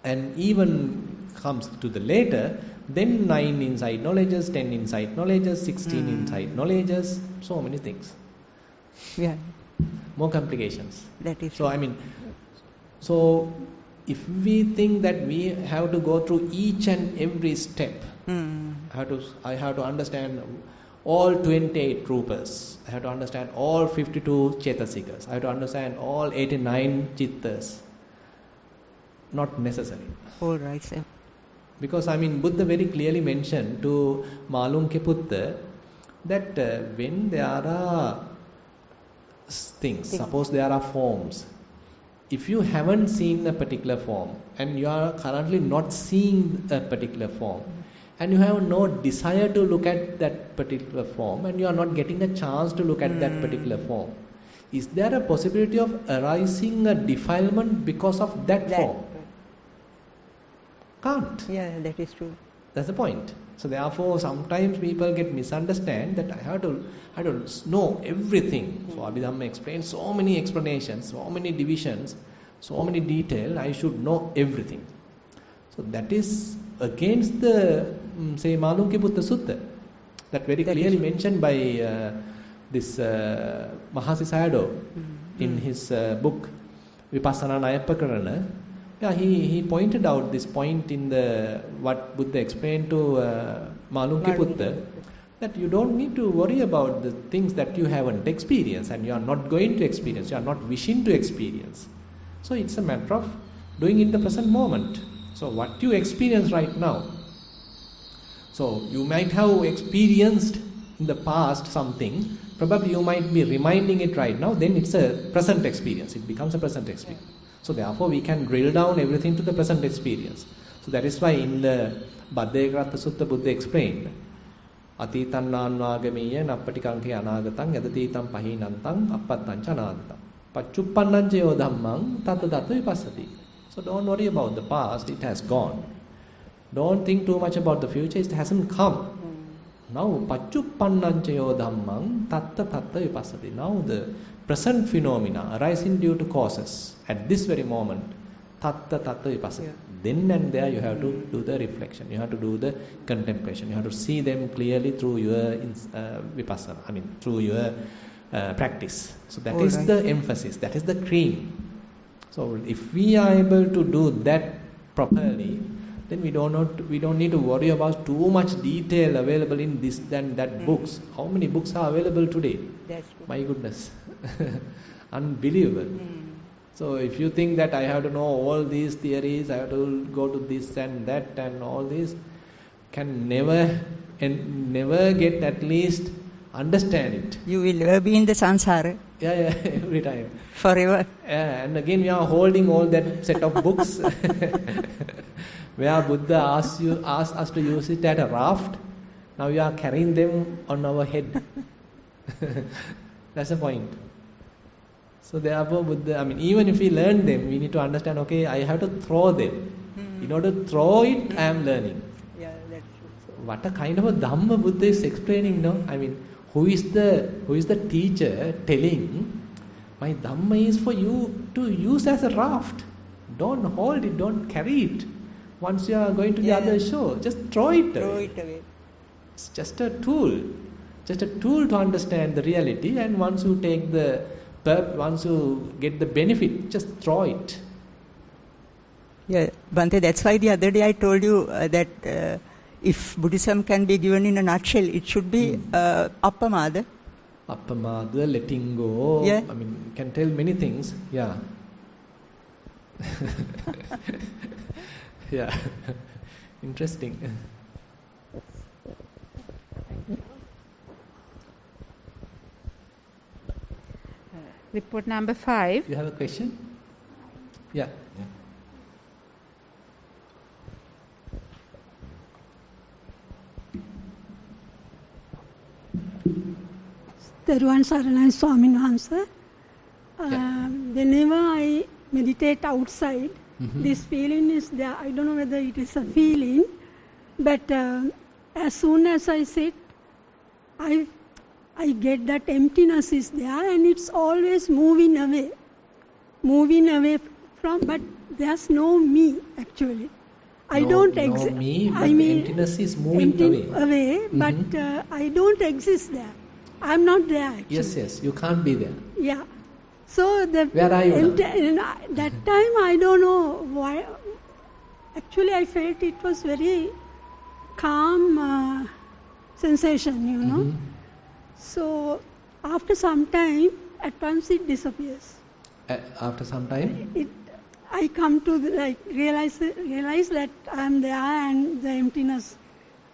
And even comes to the later, then 9 insight knowledges, 10 insight knowledges, 16 insight knowledges, so many things. Yeah. More complications. That is so, so if we think that we have to go through each and every step, I have to understand all 28 rupas, I have to understand all 52 cetasikas, I have to understand all 89 chittas. Not necessary. All right, sir. Because Buddha very clearly mentioned to Malunkyaputta that when there are things, suppose there are forms, if you haven't seen a particular form and you are currently not seeing a particular form and you have no desire to look at that particular form and you are not getting a chance to look at that particular form, is there a possibility of arising a defilement because of that form? Can't. Yeah, that is true. That's the point. So therefore, sometimes people get misunderstand that I have to know everything. So Abhidhamma explains so many explanations, so many divisions, so many detail. I should know everything. So that is against the say Malunkyaputta Sutta, that very clearly mentioned by this Mahasi Sayadaw in his book Vipassana Nayapakarana, he pointed out this point in the what Buddha explained to Malunkyaputta, that you don't need to worry about the things that you haven't experienced and you are not going to experience, you are not wishing to experience. So it's a matter of doing in the present moment. So what you experience right now, so you might have experienced in the past something, probably you might be reminding it right now, then it's a present experience, it becomes a present experience. So therefore we can drill down everything to the present experience. So that is why in the Bhaddekaratta Sutta Buddha explained, Atitan nanvagamiya nappatikanke anagatang yadatitam pahinantang appattancha anantam paccuppannancaya dhammang tata tata vipassati. So don't worry about the past, it has gone. Don't think too much about the future, it hasn't come. Now paccuppannancaya dhammang tata tata vipassati. Now the present phenomena arising due to causes at this very moment, tatta tatta vipassana. Then and there you have to do the reflection, you have to do the contemplation, you have to see them clearly through your vipassana, through your practice. So that is the emphasis, that is the cream. So if we are able to do that properly, then we don't need to worry about too much detail available in this and that books. How many books are available today? That's true. My goodness. Unbelievable. So if you think that I have to know all these theories, I have to go to this and that and all this, can never get at least understand it. You will never be in the samsara. Yeah, every time. Forever. And again we are holding all that set of books where Buddha asked us to use it at a raft. Now we are carrying them on our head. That's the point. So therefore Buddha, even if we learn them, we need to understand, okay, I have to throw them. In order to throw it, I am learning. Yeah, that's true. What a kind of a Dhamma Buddha is explaining now. Who is the teacher telling, my Dhamma is for you to use as a raft. Don't hold it, don't carry it. Once you are going to the other shore, just throw it away. It's just a tool. Just a tool to understand the reality, and once you get the benefit, just throw it. Yeah, Bhante, that's why the other day I told you that if Buddhism can be given in a nutshell, it should be appamada. Appamada, letting go. Yeah. Can tell many things. Yeah. Yeah. Interesting. Report number 5. You have a question? Yeah. Theruvan Saranai Swamin Wahanse. Whenever I meditate outside, this feeling is there. I don't know whether it is a feeling, but as soon as I sit, I get that emptiness is there, and it's always moving away from, but there's no me actually. I don't exist. No me, but emptiness is moving away. But I don't exist there. I'm not there actually. Yes, you can't be there. Yeah. So where are you now? That time I don't know why. Actually, I felt it was very calm sensation, you know. So after some time, at once it disappears. After some time? I come to realize that I am there and the emptiness,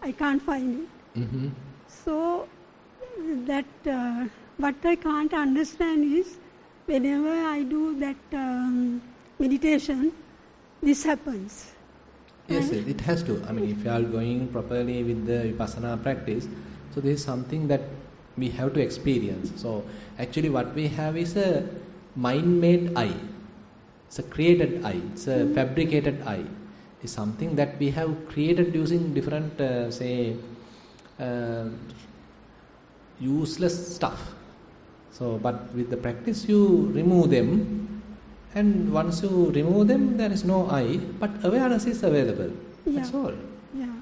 I can't find it. So that what I can't understand is whenever I do that meditation, this happens. Yes, it has to. If you are going properly with the Vipassana practice, so this is something that we have to experience. So actually what we have is a mind-made I. It's a created I. It's a fabricated I. It's something that we have created using different, useless stuff. So, but with the practice you remove them, and once you remove them, there is no I, but awareness is available. That's all. Yeah.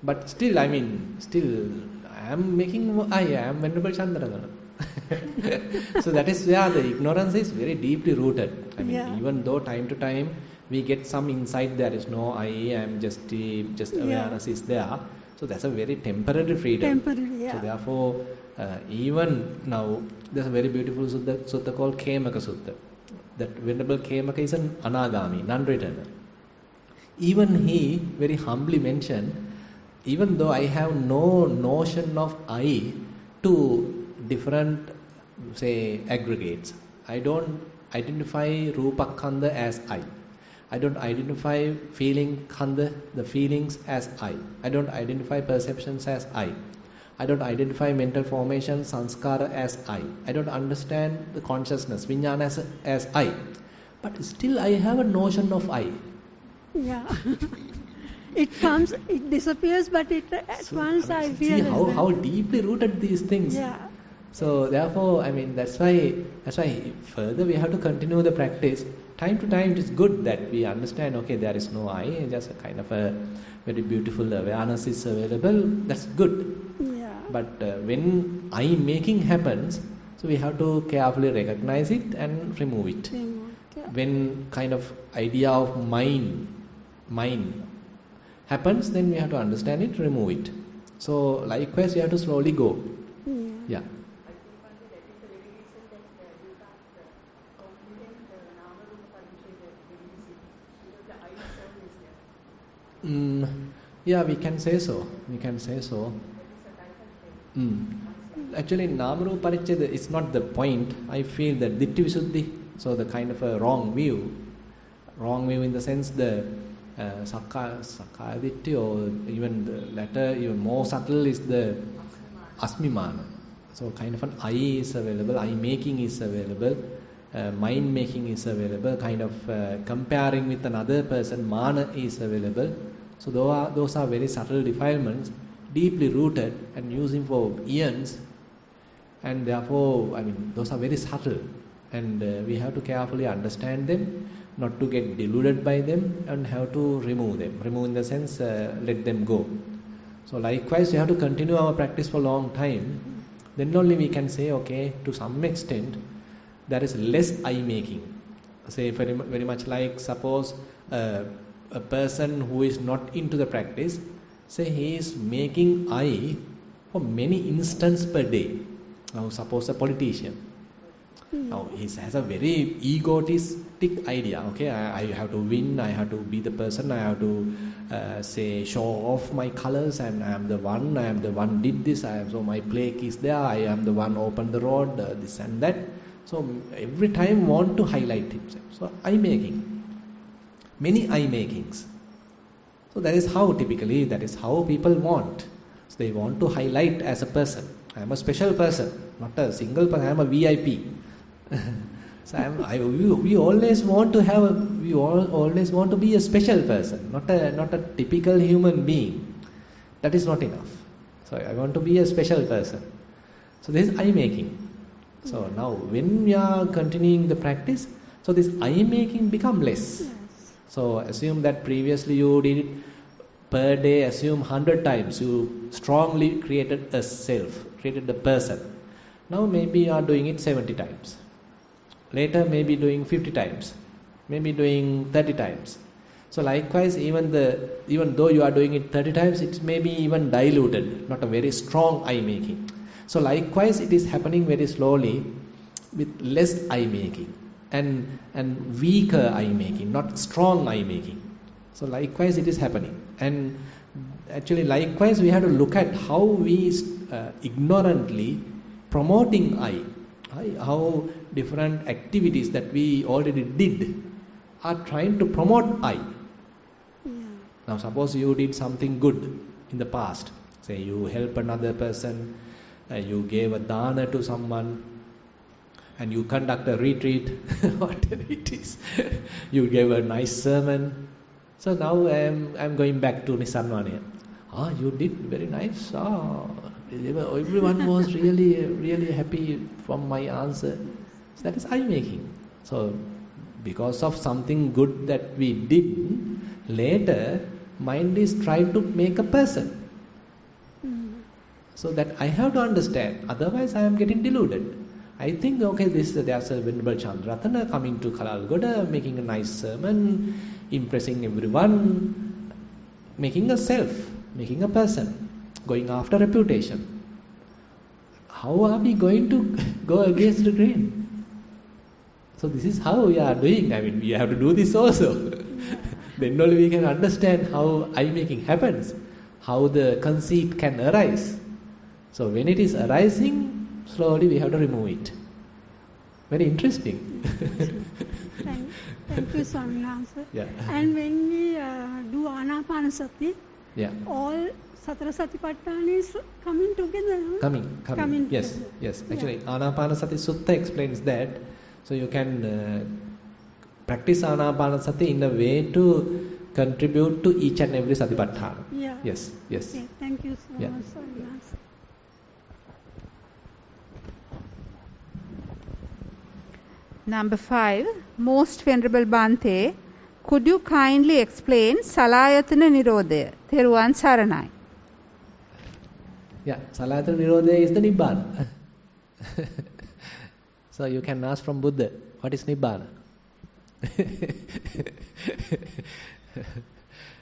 But still, I am making I am Venerable Chandaratana. So that is where the ignorance is very deeply rooted. I mean, Yeah. even though time to time we get some insight, there is no I am, just awareness is there. So that's a very temporary freedom. Temporary, yeah. So therefore, even now, there's a very beautiful sutta called Khemaka Sutta. That Venerable Khemaka is an anagami, non-returner. Even he very humbly mentioned, even though I have no notion of I to different, say, aggregates, I don't identify Rupa Khanda as I. I don't identify feeling Khanda, the feelings, as I. I don't identify perceptions as I. I don't identify mental formation, sanskara, as I. I don't understand the consciousness, vijnana, as I. But still I have a notion of I. Yeah. It comes, it disappears, but at once I see realize how deeply rooted these things. Yeah. So therefore, I mean, that's why further we have to continue the practice. Time to time, it is good that we understand, okay, there is no I, just a kind of a very beautiful awareness is available. That's good. Yeah. But when I making happens, so we have to carefully recognize it and remove it. Yeah. When kind of idea of mind happens, then we have to understand it, remove it. So likewise, we have to slowly go. Yeah. Yeah, we can say so. Actually, Namarupa Paricheda is not the point. I feel that Ditti Visuddhi, so the kind of a wrong view in the sense the Sakkaya Ditti, or even the latter, even more subtle, is the Asmimana. So kind of an I is available, I making is available, mind making is available, kind of comparing with another person, mana is available. So those are very subtle defilements, deeply rooted and using for eons, and therefore, I mean, those are very subtle, and we have to carefully understand them, not to get deluded by them, and have to remove them. Remove in the sense, let them go. So likewise, we have to continue our practice for a long time. Then only we can say, okay, to some extent, there is less I-making. Say very, very much like, suppose a person who is not into the practice, say he is making I for many instants per day. Now suppose a politician. Now he has a very egotistic idea. Okay, I have to win, I have to be the person, I have to say show off my colors, and I am the one did this, so my plaque is there, I am the one opened the road, this and that. So every time want to highlight himself. So I-making. Many I-makings. So that is how people want. So they want to highlight as a person. I am a special person, not a single person. I am a VIP. So we always want to be a special person, not a typical human being. That is not enough. So I want to be a special person. So this is I-making. So now when we are continuing the practice, so this I-making become less. Yes. So assume that previously you did it per day, assume 100 times, you strongly created a self, created a person. Now maybe you are doing it 70 times. Later maybe doing 50 times, maybe doing 30 times. So likewise, even though you are doing it 30 times, it may be even diluted, not a very strong I-making. So likewise, it is happening very slowly with less I-making and weaker I-making, not strong I-making. So likewise, it is happening. And actually, likewise, we have to look at how we ignorantly promoting how different activities that we already did are trying to promote I. Yeah. Now suppose you did something good in the past. Say you help another person, you gave a dana to someone, and you conduct a retreat, whatever it is. You gave a nice sermon. So now I'm going back to Nissarana. You did very nice. Everyone was really happy from my answer. So that is I-making. So because of something good that we did, later mind is trying to make a person. So that I have to understand, otherwise I am getting deluded. I think, okay, there's a Venerable Chandaratana coming to Kalalgoda, making a nice sermon, impressing everyone, making a self, making a person, going after reputation. How are we going to go against the grain? So this is how we are doing. I mean, we have to do this also. Then only we can understand how eye-making happens, how the conceit can arise. So when it is arising, slowly we have to remove it. Very interesting. Thank you, Swaminatha. Yeah. And when we do Anapanasati, all Satara Satipatthana is coming together. No? Coming. Yes. Actually, Anapanasati Sutta explains that. So you can practice Anapanasati in a way to contribute to each and every Satipatthana. Yeah. Yes. Okay, thank you so much, Swaminatha. Number 5, Most Venerable Bhante, could you kindly explain Salayatana Nirodha, Theruvan Saranai? Yeah, Salayatana Nirodha is the Nibbana. So you can ask from Buddha, what is Nibbana?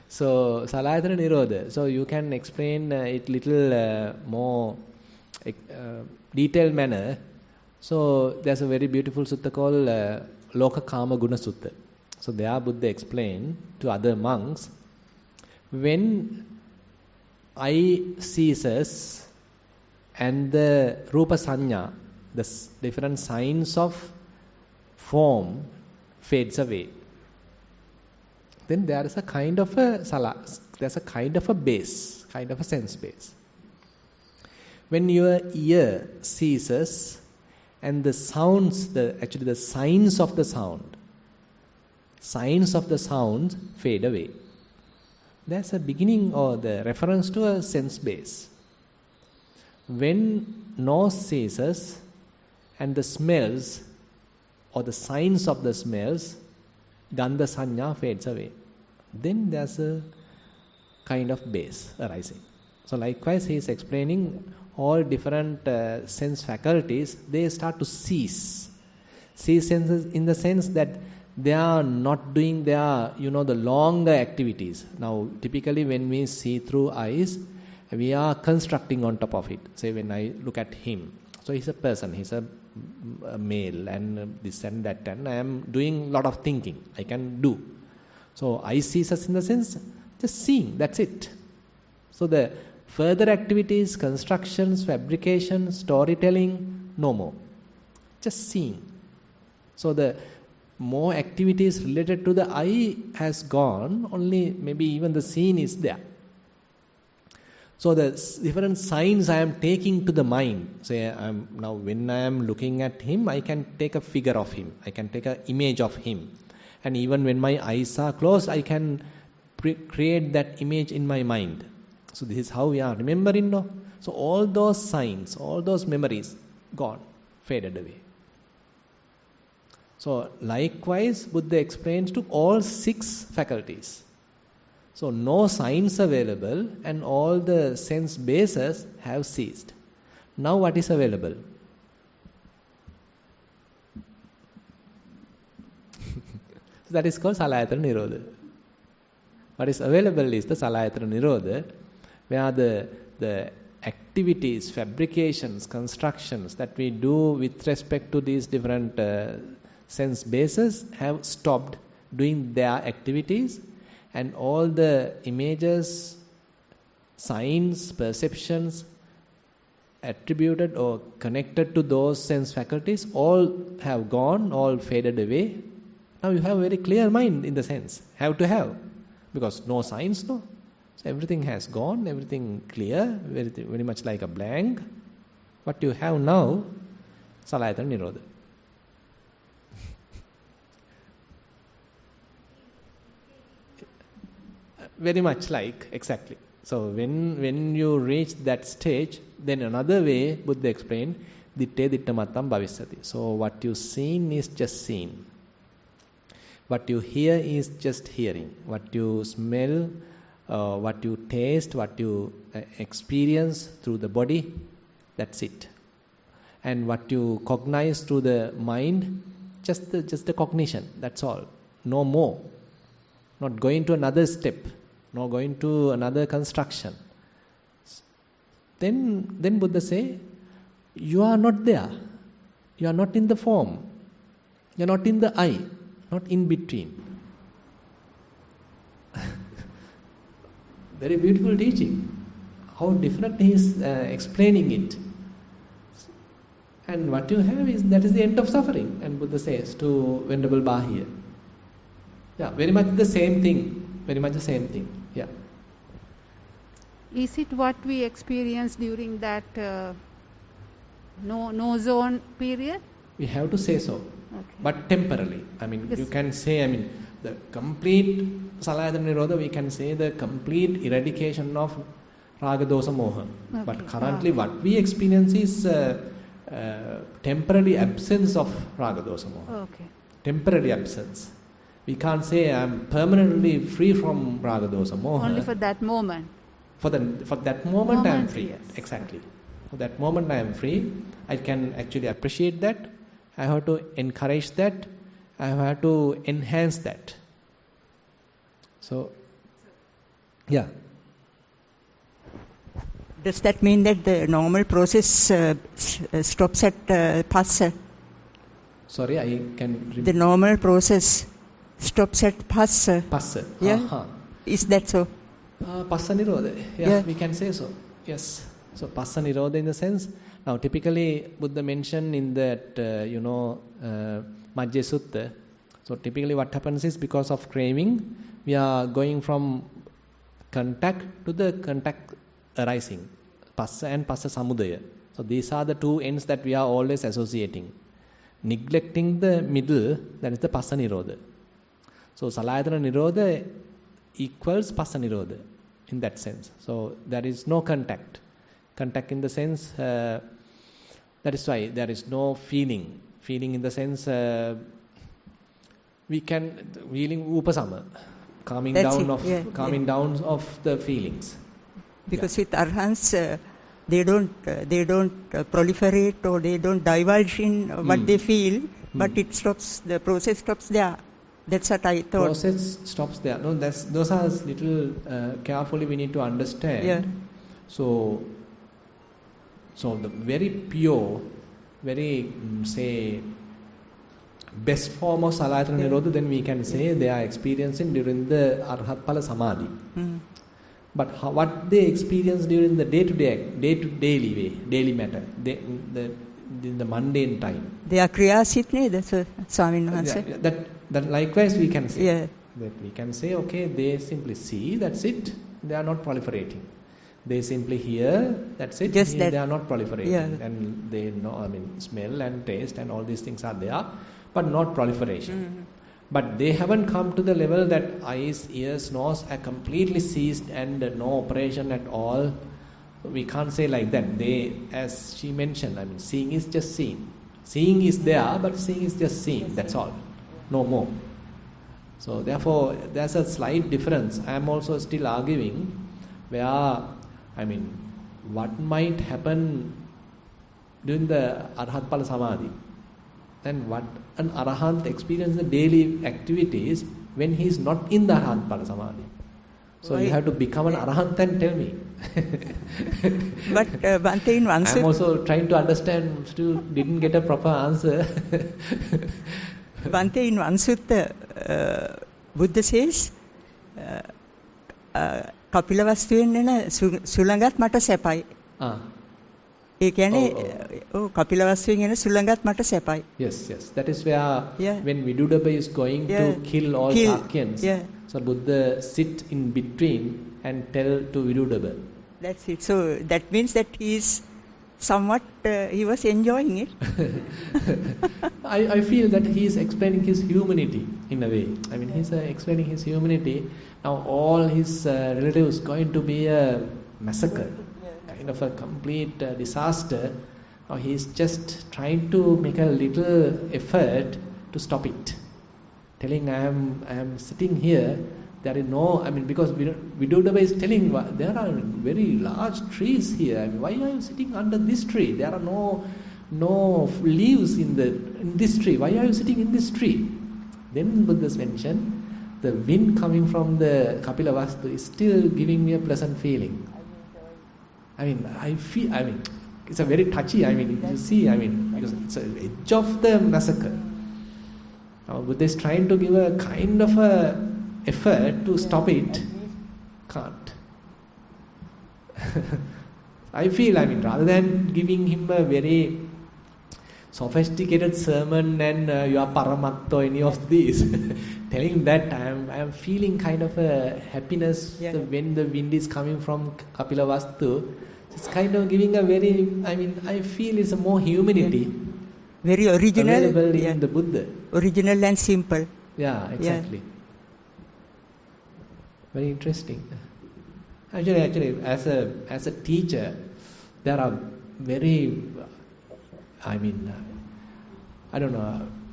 So Salayatana Nirodha, so you can explain it little more detailed manner. So there's a very beautiful sutta called Loka Kama Guna Sutta. So there Buddha explained to other monks, when eye ceases and the Rupa Sanya, the different signs of form fades away, then there is a kind of a base, kind of a sense base. When your ear ceases and the sounds, the signs of the sound fade away, there's a beginning or the reference to a sense base. When nose ceases and the smells or the signs of the smells, Gandha Sanya fades away, then there's a kind of base arising. So likewise he is explaining all different sense faculties, they start to cease. Cease senses in the sense that they are not doing their, the longer activities. Now typically when we see through eyes, we are constructing on top of it. Say when I look at him, so he's a person, he's a male and this and that, and I am doing a lot of thinking, I can do. So eye ceases in the sense, just seeing, that's it. So the further activities, constructions, fabrication, storytelling, no more. Just seeing. So the more activities related to the eye has gone, only maybe even the scene is there. So the different signs I am taking to the mind. Say now when I am looking at him, I can take a figure of him. I can take an image of him. And even when my eyes are closed, I can create that image in my mind. So this is how we are remembering, no? So all those signs, all those memories, gone, faded away. So likewise, Buddha explains to all 6 faculties. So no signs available and all the sense bases have ceased. Now what is available? So that is called Salayatana Nirodha. What is available is the Salayatana Nirodha, where the activities, fabrications, constructions that we do with respect to these different sense bases have stopped doing their activities, and all the images, signs, perceptions attributed or connected to those sense faculties all have gone, all faded away. Now you have a very clear mind in the sense, have to have, because no signs, no. So everything has gone, everything clear, very much like a blank. What you have now, Salayatana Nirodha. Very much like, exactly. So when you reach that stage, then another way, Buddha explained, ditte dittamattam bhavisati. So what you seen is just seen. What you hear is just hearing. What you smell what you taste, what you experience through the body, that's it. And what you cognize through the mind, just the cognition, that's all. No more. Not going to another step, not going to another construction. Then Buddha say, you are not there. You are not in the form. You are not in the I, not in between. Very beautiful teaching. How different he is explaining it. And what you have is, that is the end of suffering. And Buddha says to Venerable Bahia. Yeah, very much the same thing. Very much the same thing. Yeah. Is it what we experienced during that no zone period? We have to say so. Okay. But temporarily. I mean, yes. You can say, the complete Salayatana Nirodha, we can say the complete eradication of Raga, Dosa, Moha. Okay. But currently what we experience is temporary absence of Raga, Dosa, Moha. Okay. Temporary absence. We can't say I am permanently free from Raga, Dosa, Moha. Only for that moment. For that moment I am free. Yes. Exactly. For that moment I am free. I can actually appreciate that. I have to encourage that. I have to enhance that. So, yeah. Does that mean that the normal process stops at Passa? Sorry, I can... The normal process stops at Passa. Passa. Yeah. Uh-huh. Is that so? Passa Nirodha. Yeah, we can say so. Yes. So, Passa Nirodha in the sense... Now, typically, Buddha mentioned in that, Majja Sutta. So, typically what happens is, because of craving, we are going from contact to the contact arising. Passa and Passa Samudaya. So, these are the two ends that we are always associating. Neglecting the middle, that is the Passa Nirodha. So, Salayatana Nirodha equals Passa Nirodha in that sense. So, there is no contact. Contact in the sense, that is why there is no feeling. Feeling in the sense, we can feeling upasama, calming down of the feelings. Because with arhants, they don't proliferate or they don't divulge in what they feel, but it stops. The process stops there. That's what I thought. Process stops there. No, those are little carefully we need to understand. Yeah. So the very pure, very best form of Salayatana Nirodha, then we can say they are experiencing during the Arhat Phala Samadhi. But what they experience during the daily matter, in the mundane time. They are kriyasit neda, Swamin Wahanse. That likewise we can say. Yeah. That we can say, okay, they simply see, that's it. They are not proliferating. They simply hear, that's it. Just that, they are not proliferating. Yeah. And they know, smell and taste and all these things are there, but not proliferation. But they haven't come to the level that eyes, ears, nose are completely ceased and no operation at all. We can't say like that. They, as she mentioned, seeing is just seeing. Seeing is there, but seeing is just seeing. That's all. No more. So therefore, there's a slight difference. I am also still arguing where, what might happen during the Arhat Phala Samadhi and what an Arahant experiences the daily activities when he is not in the Arhat Phala Samadhi. So you have to become an Arahant and tell me. But Bhante, in one I am also trying to understand, still didn't get a proper answer. Bhante, in one sutta, Buddha says, කපිලවස්තුවෙන් එන සුළඟත් මට සැපයි. ඒ කියන්නේ කපිලවස්තුවෙන් එන සුළඟත් මට සැපයි. Yes. That is where when Vidudaba is going to kill all Sakyans, so Buddha sit in between and tell to Vidudaba. That's it. So that means that he is somewhat, he was enjoying it. I feel that he is explaining his humanity in a way. He's explaining his humanity. Now all his relatives going to be a massacre, kind of a complete disaster. Now he's just trying to make a little effort to stop it. Telling I am sitting here, There is no, because Viduddhava is telling there are very large trees here. Why are you sitting under this tree? There are no leaves in this tree. Why are you sitting in this tree? Then Buddha's mentioned, the wind coming from the Kapila Vastu is still giving me a pleasant feeling. I feel, it's a very touchy, you see, because it's an edge of the massacre. Now Buddha is trying to give a kind of a effort to stop it. Can't. I feel, rather than giving him a very sophisticated sermon and you are Paramatto, any of these, telling that I am feeling kind of a happiness when the wind is coming from Kapila Vastu. It's kind of giving a very, I feel it's a more humanity. Very original. Available in the Buddha. Original and simple. Yeah, exactly. Yeah. Very interesting. Actually, as a teacher, there are very,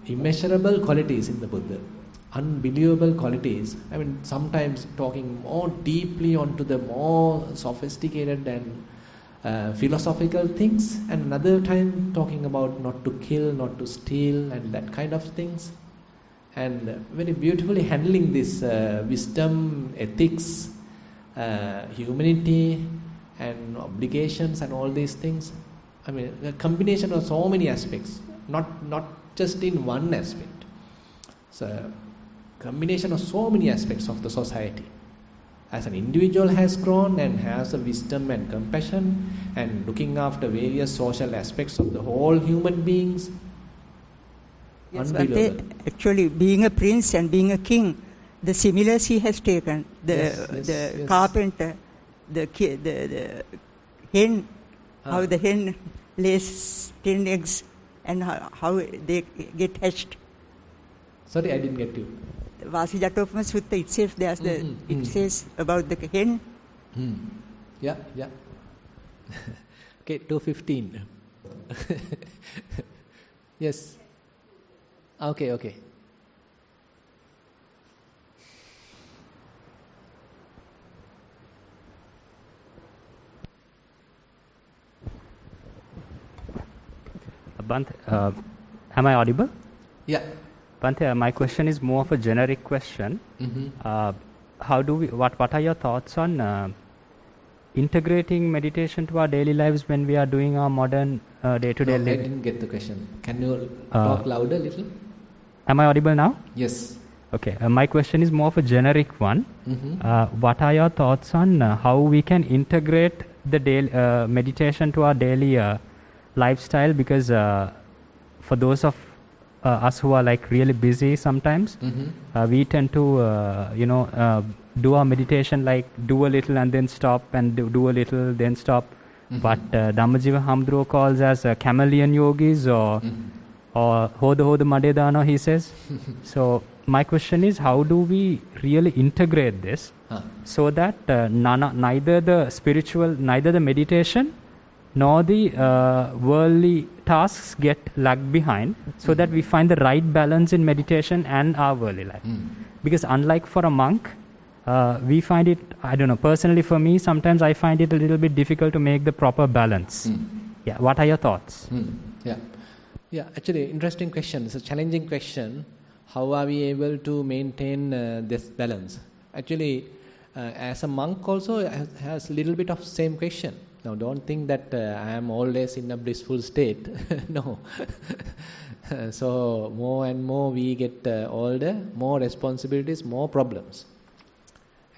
immeasurable qualities in the Buddha. Unbelievable qualities. Sometimes talking more deeply onto the more sophisticated and philosophical things, and another time talking about not to kill, not to steal, and that kind of things. And very beautifully handling this wisdom, ethics, humanity, and obligations, and all these things. A combination of so many aspects, not just in one aspect. It's a combination of so many aspects of the society. As an individual has grown and has a wisdom and compassion and looking after various social aspects of the whole human beings. Yes, actually, being a prince and being a king, the similars he has taken, the carpenter, the hen, how the hen lays 10 eggs and how they get hatched. Sorry, I didn't get you. Vasijatopama Sutta itself, it says about the hen. Yeah. Okay, 2:15. Yes. Okay. Bhante, am I audible? Yeah. Bhante, my question is more of a generic question. What are your thoughts on integrating meditation to our daily lives when we are doing our modern day-to-day living? I didn't get the question. Can you talk louder a little? Am I audible now? Yes. Okay. My question is more of a generic one. What are your thoughts on how we can integrate the daily meditation to our daily lifestyle? Because for those of us who are like really busy sometimes, we tend to do our meditation, like do a little and then stop, and do a little then stop. But Dhammajiva Hamdro calls as chameleon yogis or hoda madedana, he says. So my question is, how do we really integrate this so that neither the meditation nor the worldly tasks get lagged behind, so that we find the right balance in meditation and our worldly life? Because unlike for a monk, we find it, I don't know, personally for me, sometimes I find it a little bit difficult to make the proper balance. Yeah, what are your thoughts? Yeah, actually, interesting question. It's a challenging question. How are we able to maintain this balance? Actually, as a monk also has a little bit of same question. Now, don't think that I am always in a blissful state. No. So, more and more we get older, more responsibilities, more problems.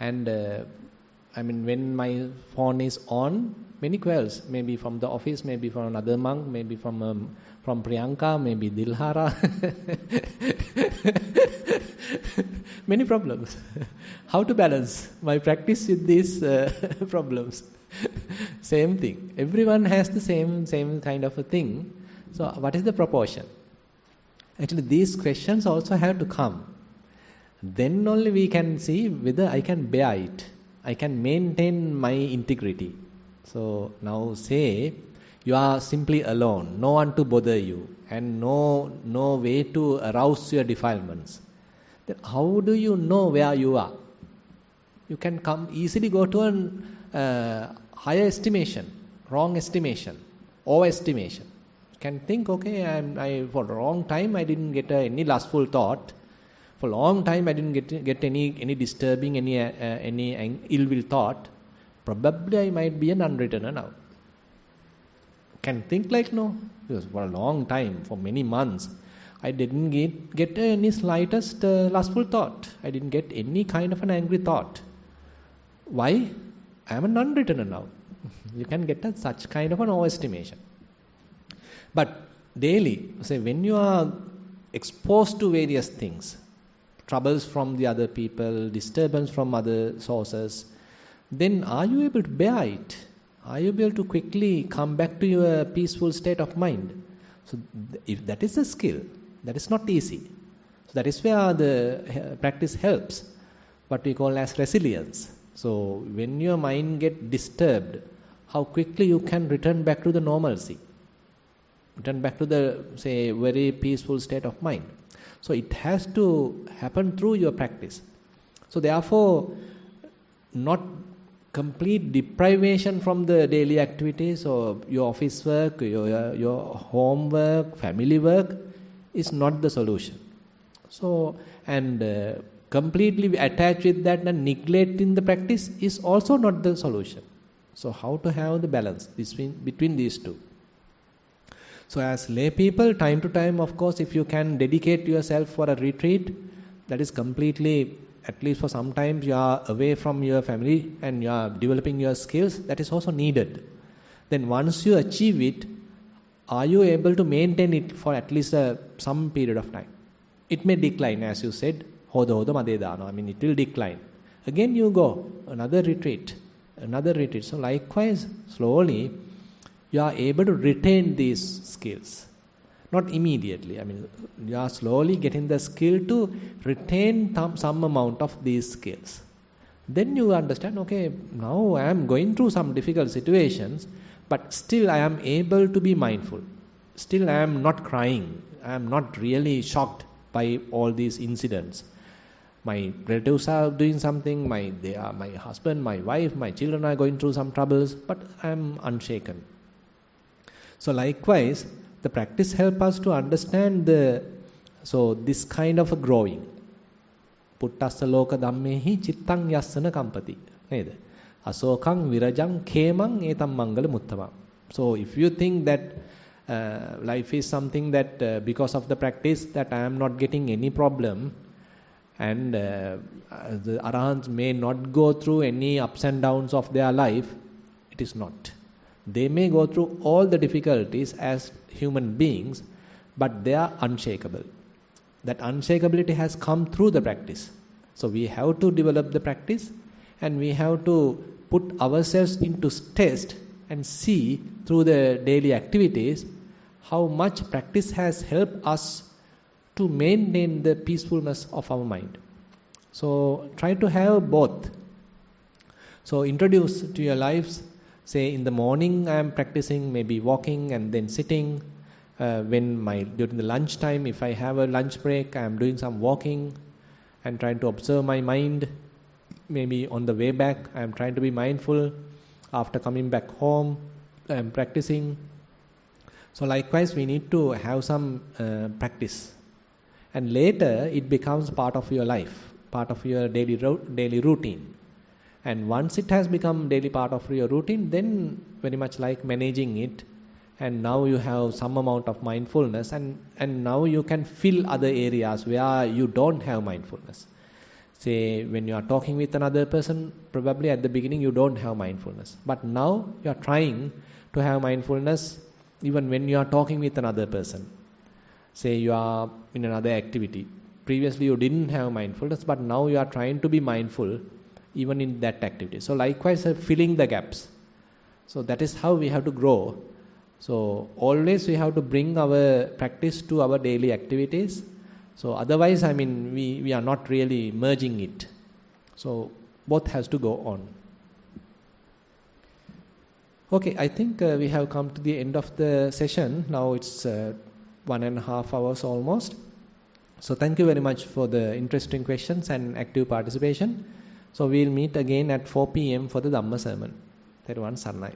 And when my phone is on, many calls, maybe from the office, maybe from another monk, maybe from Priyanka, maybe Dilhara. Many problems. How to balance my practice with these problems? Same thing. Everyone has the same kind of a thing. So what is the proportion? Actually, these questions also have to come. Then only we can see whether I can bear it. I can maintain my integrity. So now say you are simply alone, no one to bother you, and no way to arouse your defilements. Then how do you know where you are? you can easily go to a higher estimation, wrong estimation, overestimation. You can think, okay, I for a long time I didn't get any lustful thought. For a long time I didn't get any disturbing, any ill will thought. Probably I might be an unreturner now. Can think like, no, because for a long time, for many months, I didn't get any slightest lustful thought. I didn't get any kind of an angry thought. Why? I am an unreturner now. You can get such kind of an overestimation. But daily, say when you are exposed to various things, troubles from the other people, disturbance from other sources, then are you able to bear it? Are you able to quickly come back to your peaceful state of mind? So if that is a skill, that is not easy. So that is where the practice helps, what we call as resilience. So when your mind gets disturbed, how quickly you can return back to the normalcy, return back to the, say, very peaceful state of mind. So it has to happen through your practice. So therefore, not complete deprivation from the daily activities or your office work, your homework, family work is not the solution. So, and completely attached with that and neglecting the practice is also not the solution. So how to have the balance between these two? So as lay people, time to time, of course, if you can dedicate yourself for a retreat, that is completely, at least for some time, you are away from your family and you are developing your skills, that is also needed. Then once you achieve it, are you able to maintain it for at least some period of time? It may decline, as you said, hoda made dano. I mean, it will decline. Again you go, another retreat. So likewise, slowly, you are able to retain these skills. Not immediately. I mean, you are slowly getting the skill to retain some amount of these skills. Then you understand, okay, now I am going through some difficult situations, but still I am able to be mindful. Still I am not crying. I am not really shocked by all these incidents. My relatives are doing something, my husband, my wife, my children are going through some troubles, but I am unshaken. So likewise, the practice helps us to understand this kind of a growing. Puttassa loka dhammehi chittang yassana kampati. Neda. Asokang virajang khemang etam mangala muttamam. So if you think that life is something that because of the practice that I am not getting any problem, and the arahants may not go through any ups and downs of their life, it is not. They may go through all the difficulties as human beings, but they are unshakable. That unshakability has come through the practice. So we have to develop the practice and we have to put ourselves into test and see through the daily activities how much practice has helped us to maintain the peacefulness of our mind. So try to have both. So introduce to your lives, say in the morning I am practicing maybe walking and then sitting. During the lunch time, if I have a lunch break, I am doing some walking and trying to observe my mind. Maybe on the way back, I am trying to be mindful. After coming back home, I am practicing. So likewise, we need to have some practice. And later, it becomes part of your life, part of your daily routine. And once it has become daily part of your routine, then very much like managing it. And now you have some amount of mindfulness, and now you can fill other areas where you don't have mindfulness. Say when you are talking with another person, probably at the beginning you don't have mindfulness. But now you are trying to have mindfulness even when you are talking with another person. Say you are in another activity. Previously you didn't have mindfulness, but now you are trying to be mindful even in that activity. So likewise, filling the gaps. So that is how we have to grow. So always we have to bring our practice to our daily activities. So otherwise, I mean, we are not really merging it. So both has to go on. Okay, I think we have come to the end of the session. Now it's 1.5 hours almost. So thank you very much for the interesting questions and active participation. So we'll meet again at 4 p.m. for the Dhamma sermon. Theruvan Saranai.